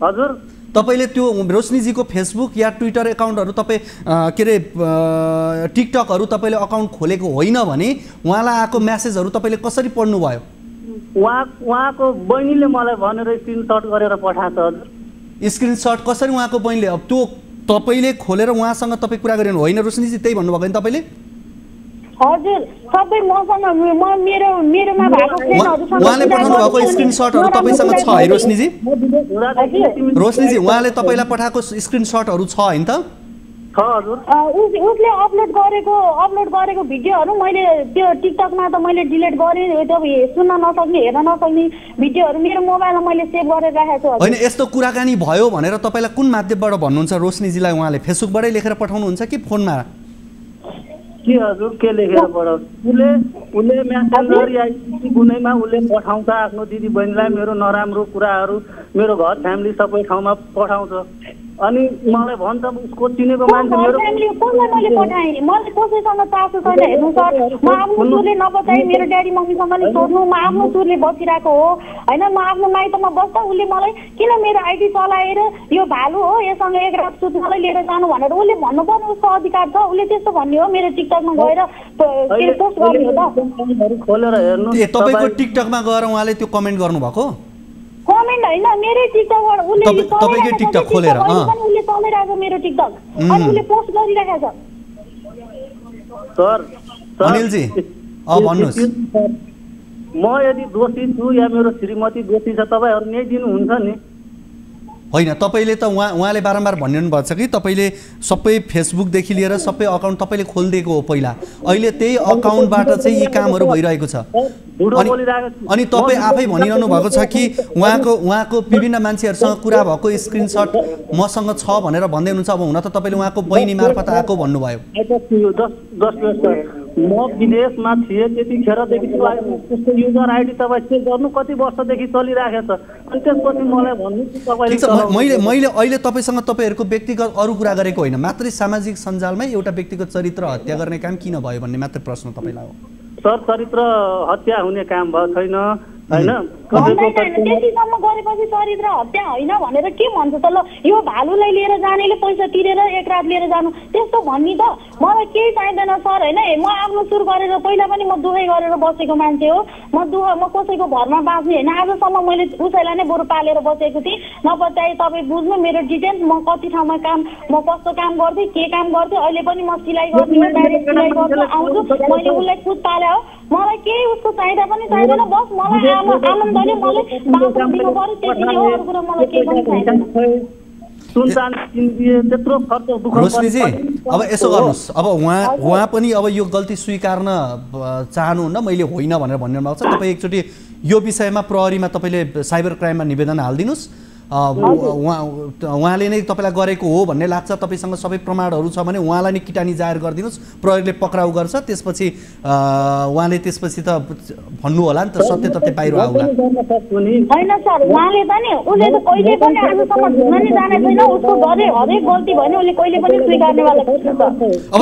हजुर
तपाईँले त्यो रोशनीजीको फेसबुक या ट्विटर एकाउन्टहरू तपाईँ के अरे टिकटकहरू तपाईँले अकाउन्ट खोलेको होइन भने उहाँलाई आएको मेसेजहरू तपाईँले कसरी पढ्नुभयो?
उहाँको बहिनीले मलाई भनेर स्क्रिनसट गरेर पठाएको छ। हजुर
स्क्रिनसट कसरी उहाँको बहिनीले? अब त्यो तपाईँले खोलेर उहाँसँग तपाईँ कुरा गरिरहनु होइन रोशनीजी? त्यही भन्नुभएको नि तपाईँले?
हजुर सबै मसँग मेरोमा भएको फ्रेन्डहरुसँग
उहाँले पठाउनु भएको स्क्रिनसटहरु तपाईसँग छ है रोशनीजी? रोशनीजी उहाँले तपाईलाई पठाएको स्क्रिनसटहरु छ हैन त?
छ हजुर। उसले अपलोड गरेको भिडियोहरु मैले त्यो टिकटकमा त मैले डिलिट गरे त्यो सुन्न नसक्ने हेर्न नसक्ने भिडियोहरु मेरो मोबाइलमा मैले सेभ गरेर राखेको छु।
हैन यस्तो कुराकानी भयो भनेर तपाईलाई कुन माध्यमबाट भन्नुहुन्छ रोशनीजीलाई? उहाँले फेसबुकबाटै लेखेर पठाउनुहुन्छ कि फोनमा?
के हजुर के लेखेर पठाउँछ? उले मेसेन्जर या कुनैमा उले पठाउँछ आफ्नो दिदी बहिनीलाई मेरो नराम्रो कुराहरु मेरो घर फ्यामिली सबै ठाउँमा पठाउँछ।
अनि मलाई भन्छ उसको चिनेको मान्छे मेरो
कसलाई मैले पठाएँ मलाई कसैसँग चासो छैन हेर्नु सर म आफ्नो सुरले नबचाइ मेरो ड्याडी मम्मीसँग नि सोध्नु म आफ्नो सुरले बसिरहेको हो हैन म आफ्नो माइतमा बस्दा उसले मलाई किन मेरो आइडी चलाएर यो भालु हो यससँग एक रात सुत्नलाई लिएर जानु भनेर उसले भन्नुपर्ने उसको अधिकार छ उसले त्यस्तो भन्ने हो मेरो टिकटकमा गएर पोस्ट गर्ने हो त
खोलेर हेर्नु
तपाईको टिकटकमा गएर उहाँले त्यो कमेन्ट गर्नु भएको
कमेन्ट हैन मेरो टिकटकबाट उसले
तपाईकै टिकटक खोलेर
उसले चलाइरहेको मेरो टिकटक अनि उसले पोस्ट गरिरहेको छ
सर
अनिल जी भन्नुस्
म यदि दोषी छु या मेरो श्रीमती दोषी छ तपाईहरु न्याय दिनुहुन्छ नि
होइन तपाईले त उहाँले बारम्बार भनिरहनु भएको छ कि तपाईले सबै फेसबुकदेखि लिएर सबै अकाउन्ट तपाईले खोलिदिएको हो पहिला अहिले त्यही अकाउन्टबाट चाहिँ यी कामहरू भइरहेको छ अनि तपाईँ आफै भनिरहनु भएको छ कि उहाँको विभिन्न मान्छेहरूसँग कुरा भएको स्क्रिनसट मसँग छ भनेर भन्दै हुनुहुन्छ अब हुन त तपाईँले उहाँको बहिनी मार्फत आएको भन्नुभयो
म विदेशमा थिएँ त्यतिखेरदेखि त्यसको युजर आइडी तपाईँ चेक गर्नु कति वर्षदेखि चलिरहेको छ अनि त्यसपछि मलाई भन्नु
तपाईँले मैले अहिले तपाईँसँग तपाईँहरूको व्यक्तिगत अरू कुरा गरेको होइन मात्रै सामाजिक सञ्जालमै एउटा व्यक्तिगत चरित्र हत्या गर्ने काम किन भयो भन्ने मात्रै प्रश्न तपाईँलाई हो
सर चरित्र हत्या हुने काम भयो छैन हैन
त्यतिसम्म गरेपछि चरित्र हत्या होइन भनेर के भन्छ त ल यो भालुलाई लिएर जानेले पैसा तिरेर एक रात लिएर जानु त्यस्तो भन्ने त मलाई केही चाहिँदैन सर हैन म आफ्नो सुर गरेर पहिला पनि म दुखै गरेर बसेको मान्छे हो म कसैको घरमा बाँच्ने हैन आजसम्म मैले उसैलाई नै बरु पालेर बसेको थिएँ नपचाइ तपाईँ बुझ्नु मेरो डिटेल्स म कति ठाउँमा काम म कस्तो काम गर्थेँ के काम गर्थेँ अहिले पनि म सिलाइ गर्ने डाइरेक्ट सिलाइ गर्छु आउँछु मैले उसलाई खुद पाले हो मलाई केही उसको चाहिँदा पनि चाहिँदैन बस मलाई आनन्दले मलाई बाँच्न दिनु पर्यो त्यति नै हो अरू कुरा मलाई केही पनि चाहिँदैन
रोशनीजी अब यसो गर्नुहोस् अब उहाँ पनि अब यो गल्ती स्वीकार्न चाहनुहुन्न मैले होइन भनेर भनिरहनु भएको छ तपाईँ एकचोटि यो विषयमा प्रहरीमा तपाईँले साइबर क्राइममा निवेदन हालिदिनुहोस् उहाँले नै तपाईँलाई गरेको हो भन्ने लाग्छ तपाईँसँग सबै प्रमाणहरू छ भने उहाँलाई नै किटानी जाहेर गरिदिनुहोस् प्रहरीले पक्राउ गर्छ त्यसपछि उहाँले त्यसपछि त भन्नु होला नि त सत्य तथ्य बाहिर आउला
हैन सर उहाँले त नि उसले त कहिले पनि आजसम्म झुम्न नि जाने छैन उसको गरे हरेक गल्ती भयो नि उसले कहिले पनि स्वीकार्नेवाला छैन
अब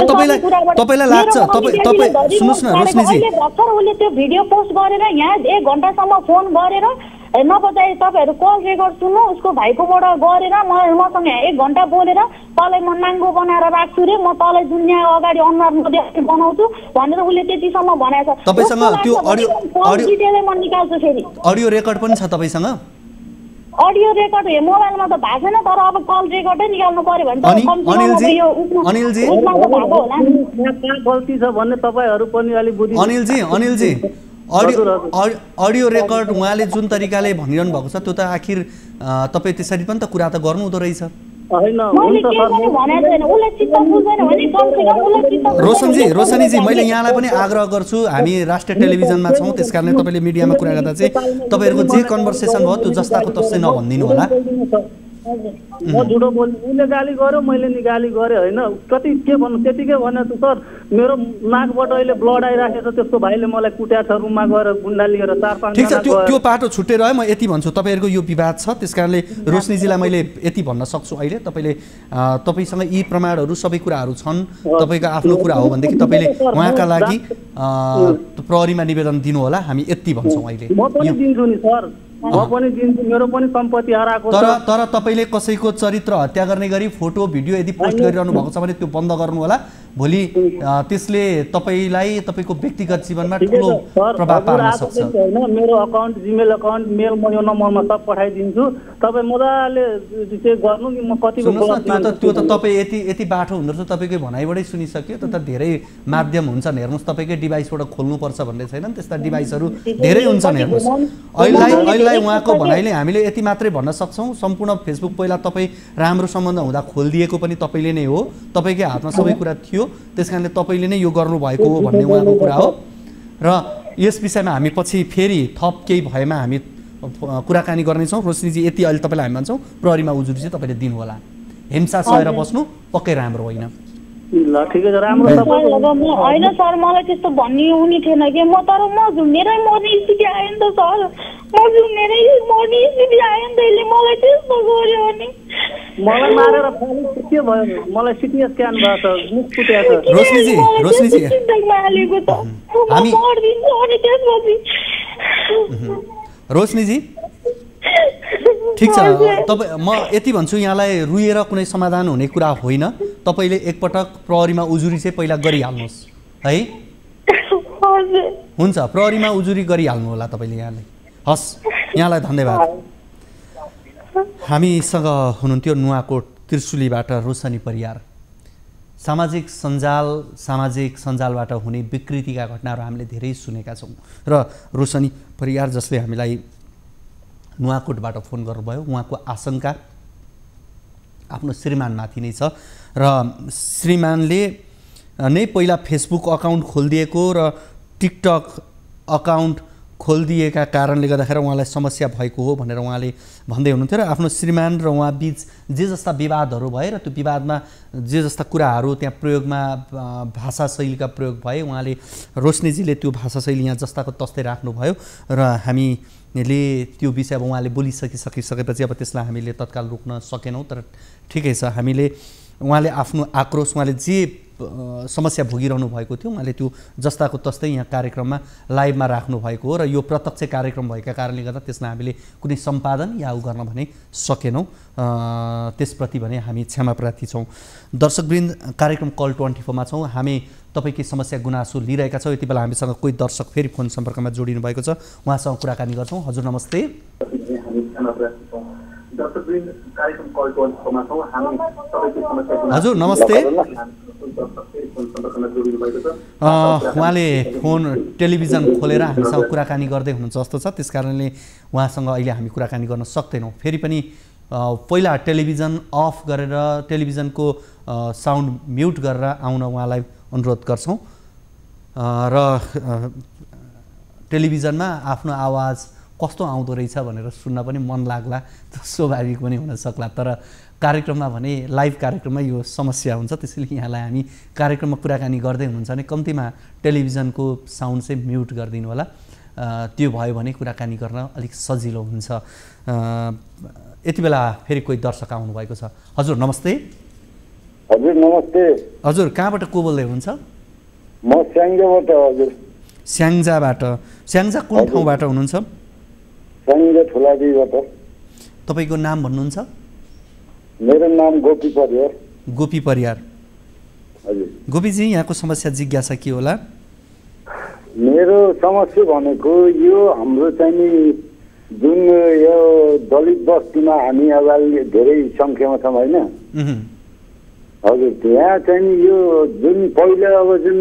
तपाईलाई लाग्छ तपाई सुन्नुस् न रोशनीजी
भर्खर उसले त्यो भिडियो पोस्ट गरेर यहाँ 1 घण्टासम्म फोन गरेर नपचाइ तपाईहरु कल रेकर्ड सुन्नु उसको भाइकोबाट गरेर मसँग 1 घण्टा बोलेर तँलाई म नाङ्गो बनाएर राख्छु रे म तँलाई दुनिया अगाडि अनुहार नदेखाइ बनाउँछु भनेर उसले त्यतिसम्म भनेको छ
तपाईसँग त्यो
डिटेलै म निकाल्छु फेरि
अडियो रेकर्ड पनि छ तपाईसँग
अडियो रेकर्ड हे मोबाइलमा त भएको छैन तर अब कल रेकर्डै निकाल्नु पर्यो भने त
अनिलजी
गल्ती छ भन्ने तपाईहरु पनि अलि बुझि
अनिलजी अडियो रेकर्ड उहाँले जुन तरिकाले भनिरहनु भएको छ त्यो त आखिर तपाईँ त्यसरी पनि त कुरा त गर्नु हुँदो रहेछ रोशनीजी मैले यहाँलाई पनि आग्रह गर्छु हामी राष्ट्रिय टेलिभिजनमा छौँ त्यस कारणले तपाईँले मिडियामा कुरा गर्दा चाहिँ तपाईँहरूको जे कन्भर्सेसन भयो त्यो जस्ताको तस्तै नभनिदिनु होला
म झुटो बोल्नु उसले गाली गर्यो मैले नि गाली गरेँ होइन कति के भन्नु त्यतिकै भनेको सर मेरो नाकबाट अहिले ब्लड आइराखेको छ त्यसको भाइले मलाई कुट्याएको छ रुममा गएर गुन्डा लिएर 4-5
ठीक छ त्यो पाटो छुट्टै रह्यो म यति भन्छु तपाईँहरूको यो विवाद छ त्यसकारणले रोशनीजीलाई मैले यति भन्न सक्छु अहिले तपाईँसँग यी प्रमाणहरू सबै कुराहरू छन् तपाईँको आफ्नो कुरा हो भनेदेखि तपाईँले उहाँका लागि प्रहरीमा निवेदन दिनु होला हामी यति भन्छौँ अहिले
म पनि दिन्छु नि सर म पनि दिन्छु मेरो पनि सम्पत्ति हराएको छ
तर तपाईले कसैको चरित्र हत्या गर्ने गरी फोटो भिडियो यदि पोस्ट गरिरहनु भएको छ भने त्यो बन्द गर्नु होला भोलि त्यसले तपाईलाई तपाईको व्यक्तिगत जीवनमा ठूलो प्रभाव पार्न सक्छ
हैन मेरो अकाउन्ट जीमेल अकाउन्ट मेल म यो नम्बरमा सब पठाइदिन्छु तपाई मजाले चेक गर्नु कि म कतिको
त्यो त तपाई यति बाठो हुँदो रहेछ तपाईकै भनाइबाटै सुनिसक्यो त धेरै माध्यम हुन्छन् हेर्नुस् तपाईकै डिभाइसबाट खोल्नु पर्छ भन्ने छैन त्यस्ता डिभाइसहरू धेरै हुन्छन् हेर्नुस् अहिले उहाँको भनाइले हामीले यति मात्रै भन्न सक्छौं सम्पूर्ण फेसबुक पहिला तपाई राम्रो सम्बन्ध हुँदा खोलिदिएको पनि तपाईले नै हो तपाईकै हातमा सबै कुरा थियो त्यसकारणले तपाईले नै यो गर्नु भएको हो भन्ने उहाँको कुरा हो र यस विषयमा हामी पछि फेरि थप केही भएमा हामी कुराकानी गर्ने छौं रोशनीजी यति अहिले तपाईलाई हामी भन्छौं प्रहरीमा उजुरी चाहिँ तपाईले दिनु होला हिंसा सहेर बस्नु पक्कै राम्रो होइन
ल ठिकै छ राम्रो
होइन सर मलाई त्यस्तो भन्ने हुने थिएन कि म तर म झुन्डेरै मर्ने स्थिति आयो नि त सर म झुन्डेरै मर्ने स्थिति आयो नि त यसले मलाई त्यस्तो गर्यो भने
मलाई मारेर के भयो मलाई सिटी स्क्यान भएको छ मुख फुटेको छ
रोशनीजी
हालेको त
हामी
मर्दिन्छु अनि त्यसपछि
रोशनीजी ठिक छ तपाईँ म यति भन्छु यहाँलाई रुएर कुनै समाधान हुने कुरा होइन तपाईँले एकपटक प्रहरीमा उजुरी चाहिँ पहिला गरिहाल्नुहोस् है हुन्छ प्रहरीमा उजुरी गरिहाल्नु होला तपाईँले यहाँले हस् यहाँलाई धन्यवाद हामीसँग हुनुहुन्थ्यो नुवाकोट त्रिशुलीबाट रोशनी परियार सामाजिक सञ्जालबाट हुने विकृतिका घटनाहरू हामीले धेरै सुनेका छौँ र रोशनी परियार जसले हामीलाई नुवाकोटबाट फोन गर्नुभयो उहाँको आशंका आफ्नो श्रीमानमाथि नै छ र श्रीमानले नै पहिला फेसबुक अकाउन्ट खोलिदिएको र टिकटक अकाउन्ट खोलिदिएका कारणले गर्दाखेरि उहाँलाई समस्या भएको हो भनेर उहाँले भन्दै हुनुहुन्थ्यो र आफ्नो श्रीमान र उहाँ बीच जे जस्ता विवादहरू भए र त्यो विवादमा जे जस्ता कुराहरू त्यहाँ प्रयोगमा भाषा शैलीका प्रयोग भए उहाँले रोशनीजीले त्यो भाषा शैली यहाँ जस्ताको तस्तै राख्नुभयो र हामीले त्यो विषय अब उहाँले बोलिसकेपछि अब त्यसलाई हामीले तत्काल रोक्न सकेनौँ तर ठिकै छ हामीले उहाँले आफ्नो आक्रोश उहाँले जे समस्या भोगिरहनु भएको थियो उहाँले त्यो जस्ताको तस्तै यहाँ कार्यक्रममा लाइभमा राख्नु भएको हो र यो प्रत्यक्ष कार्यक्रम भएका कारणले गर्दा त्यसलाई हामीले कुनै सम्पादन या उ गर्न भने सकेनौँ त्यसप्रति भने हामी क्षमा प्रार्थी छौँ दर्शकवृन्द कार्यक्रम कल 24 मा छौँ हामी तपाईँ के समस्या गुनासो लिइरहेका छौँ यति बेला हामीसँग कोही दर्शक फेरि फोन सम्पर्कमा जोडिनु भएको छ उहाँसँग कुराकानी गर्छौँ हजुर नमस्ते हजुर नमस्ते उहाँले फोन टेलिभिजन खोलेर हामीसँग कुराकानी गर्दै हुनुहुन्छ जस्तो छ त्यस कारणले उहाँसँग अहिले हामी कुराकानी गर्न सक्दैनौँ फेरि पनि पहिला टेलिभिजन अफ गरेर टेलिभिजनको साउन्ड म्युट गरेर आउन उहाँलाई अनुरोध गर्छौँ र टेलिभिजनमा आफ्नो आवाज कस्तो आउँदो रहेछ भनेर सुन्न पनि मन लाग्ला स्वाभाविक पनि हुन सक्ला तर कार्यक्रममा भने लाइभ कार्यक्रममा यो समस्या हुन्छ त्यसैले यहाँलाई हामी कार्यक्रममा कुराकानी गर्दै हुनुहुन्छ भने कम्तीमा टेलिभिजनको साउन्ड चाहिँ म्युट गरिदिनु होला त्यो भयो भने कुराकानी गर्न अलिक सजिलो हुन्छ यति बेला फेरि कोही दर्शक आउनु भएको छ हजुर नमस्ते
हजुर नमस्ते
हजुर कहाँबाट को बोल्दै हुनुहुन्छ
म स्याङ्जाबाट हजुर
स्याङ्जा कुन ठाउँबाट हुनुहुन्छ
स्याङ्जा ठुलाडीबाट
तपाईँको नाम भन्नुहुन्छ
मेरो नाम गोपी परियार
गोपी परियार
हजुर
गोपीजी यहाँको समस्या जिज्ञासा के होला
मेरो समस्या भनेको यो हाम्रो चाहिँ जुन यो दलित बस्तीमा हामी अगाडि धेरै सङ्ख्यामा छौँ होइन हजुर त्यहाँ चाहिँ यो जुन पहिला अब जुन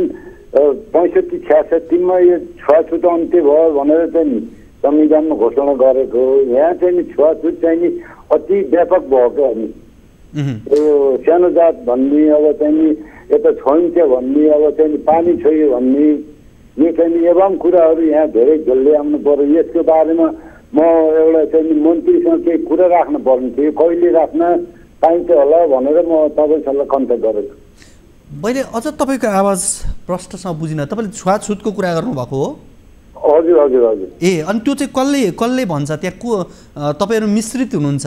65-66 मा यो छुवाछुत अन्त्य भयो भनेर चाहिँ संविधानमा घोषणा गरेको यहाँ चाहिँ छुवाछुत चाहिँ अति व्यापक भएको अनि यो सानो जात भन्ने अब चाहिँ यता छोइन्छ भन्ने अब चाहिँ पानी छोयो भन्ने यो चाहिँ एवं कुराहरू यहाँ धेरै झोल्ले आउनु पर्यो यसको बारेमा म एउटा चाहिँ मन्त्रीसँग केही कुरा राख्नु पर्ने थियो कहिले राख्न पाइन्छ होला भनेर म तपाईँसँग कन्ट्याक्ट गरेको
मैले अझ तपाईँको आवाज प्रष्टसँग बुझिन तपाईँले छुवाछुतको कुरा गर्नुभएको हो
हजुर हजुर हजुर
ए अनि त्यो चाहिँ कसले भन्छ त्यहाँ को तपाईँहरू मिश्रित हुनुहुन्छ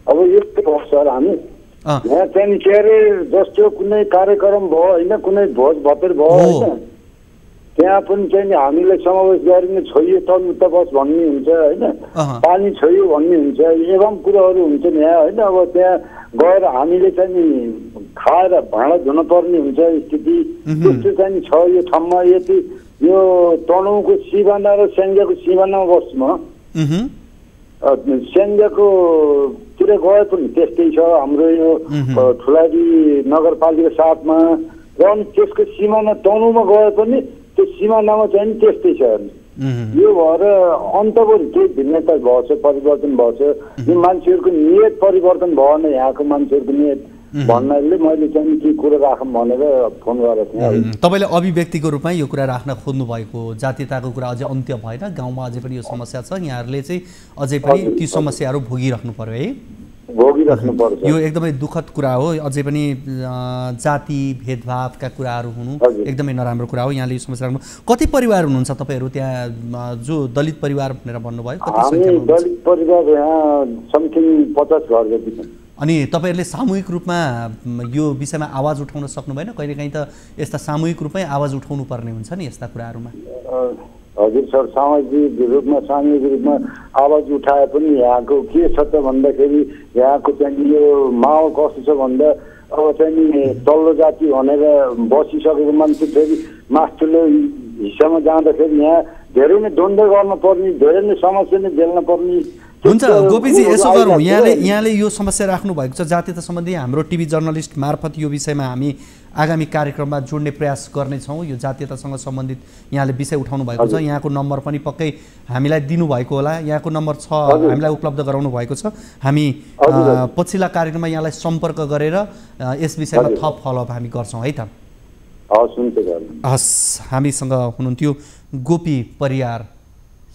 अब यस्तो भयो सर हामी यहाँ चाहिँ के अरे जस्तो कुनै कार्यक्रम भयो होइन कुनै भोज भतेर भयो होइन त्यहाँ पनि चाहिँ हामीलाई समावेश गरिने छोइयो तलमुत्ता बस भन्ने हुन्छ होइन पानी छोइयो भन्ने हुन्छ एवं कुराहरू हुन्छ यहाँ होइन अब त्यहाँ गएर हामीले चाहिँ खाएर भाँडा धुन पर्ने हुन्छ स्थिति त्यस्तो चाहिँ छ यो ठाउँमा यति यो तनहुँको सिमाना र स्याङ्जाको सिमानामा बस्छु म स्याङ्जाको तिर गए पनि त्यस्तै छ हाम्रो यो ठुलाडी नगरपालिका 7 मा र अनि त्यसको सिमाना तनहुँमा गए पनि त्यो सिमानामा चाहिँ त्यस्तै छ यो भएर अन्तभरि केही भिन्नता भएछ परिवर्तन भएछ यो मान्छेहरूको नियत परिवर्तन भएन यहाँको मान्छेहरूको नियत भन्नाले मैले चाहिँ के कुरा राखौँ भनेर फोन गरेको थिएँ
तपाईँले अभिव्यक्तिको रूपमा यो कुरा राख्न खोज्नु भएको जातीयताको कुरा अझै अन्त्य भएन गाउँमा अझै पनि यो समस्या छ यहाँहरूले चाहिँ अझै पनि ती समस्याहरू भोगिराख्नु पर्यो है
भोगिराख्नु पर्छ।
यो एकदमै दुःखद कुरा हो। अझै पनि जाति भेदभावका कुराहरू हुनु एकदमै नराम्रो कुरा हो। यहाँले यो समस्या राख्नु। कति परिवार हुनुहुन्छ तपाईँहरू त्यहाँ जो दलित परिवार भनेर भन्नुभयो? कति
हामी दलित परिवार यहाँ समथिङ 50 घर जति छन्।
अनि तपाईँहरूले सामूहिक रूपमा यो विषयमा आवाज उठाउन सक्नु भएन? कहिलेकाहीँ त यस्ता सामूहिक रूपमै आवाज उठाउनु पर्ने हुन्छ नि यस्ता कुराहरूमा।
हजुर सर, सामाजिक रूपमा आवाज उठाए पनि यहाँको के छ त भन्दाखेरि यहाँको चाहिँ यो माहौल कस्तो छ भन्दा अब चाहिँ तल्लो जाति भनेर बसिसकेको मान्छे फेरि माथिल्लो हिस्सामा जाँदाखेरि यहाँ धेरै नै द्वन्द्व गर्न पर्ने, धेरै नै समस्या नै झेल्न पर्ने।
हुन्छ गोपीजी, यसो गरौँ, यहाँले यो समस्या राख्नु भएको छ जातीयता सम्बन्धी। हाम्रो टिभी जर्नलिस्ट मार्फत यो विषयमा हामी आगामी कार्यक्रममा जोड्ने प्रयास गर्नेछौँ। यो जातीयतासँग सम्बन्धित यहाँले विषय उठाउनु भएको छ। यहाँको नम्बर पनि पक्कै हामीलाई दिनुभएको होला। यहाँको नम्बर छ, हामीलाई उपलब्ध गराउनु भएको छ। हामी पछिल्ला कार्यक्रममा यहाँलाई सम्पर्क गरेर यस विषयमा थप फलोअप हामी गर्छौँ है त। हस्, हामीसँग हुनुहुन्थ्यो गोपी परियार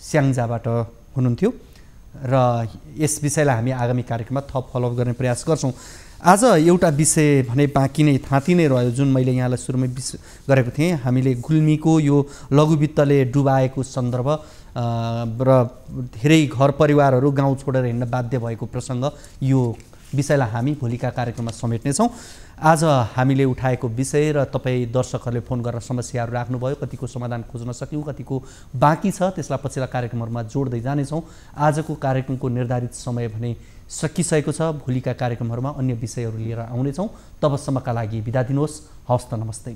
स्याङ्जाबाट हुनुहुन्थ्यो र यस विषयलाई हामी आगामी कार्यक्रममा थप फलोअप गर्ने प्रयास गर्छौँ। आज एउटा विषय भने बाँकी नै थाँती नै रह्यो, जुन मैले यहाँलाई सुरुमै गरेको थिएँ। हामीले गुल्मीको यो लघुवित्तले डुबाएको सन्दर्भ र धेरै घर परिवारहरू गाउँ छोडेर हिँड्न बाध्य भएको प्रसङ्ग, यो विषयलाई हामी भोलिका कार्यक्रममा समेट्नेछौँ। आज हामीले उठाएको विषय र तपाईँ दर्शकहरूले फोन गरेर समस्याहरू राख्नुभयो, कतिको समाधान खोज्न सक्यौँ, कतिको बाँकी छ, त्यसलाई पछिल्ला कार्यक्रमहरूमा जोड्दै जानेछौँ। आजको कार्यक्रमको निर्धारित समय भने सकिसकेको छ। भोलिका कार्यक्रमहरूमा अन्य विषयहरू लिएर आउनेछौँ। तबसम्मका लागि बिदा दिनुहोस्। हवस् त, नमस्ते।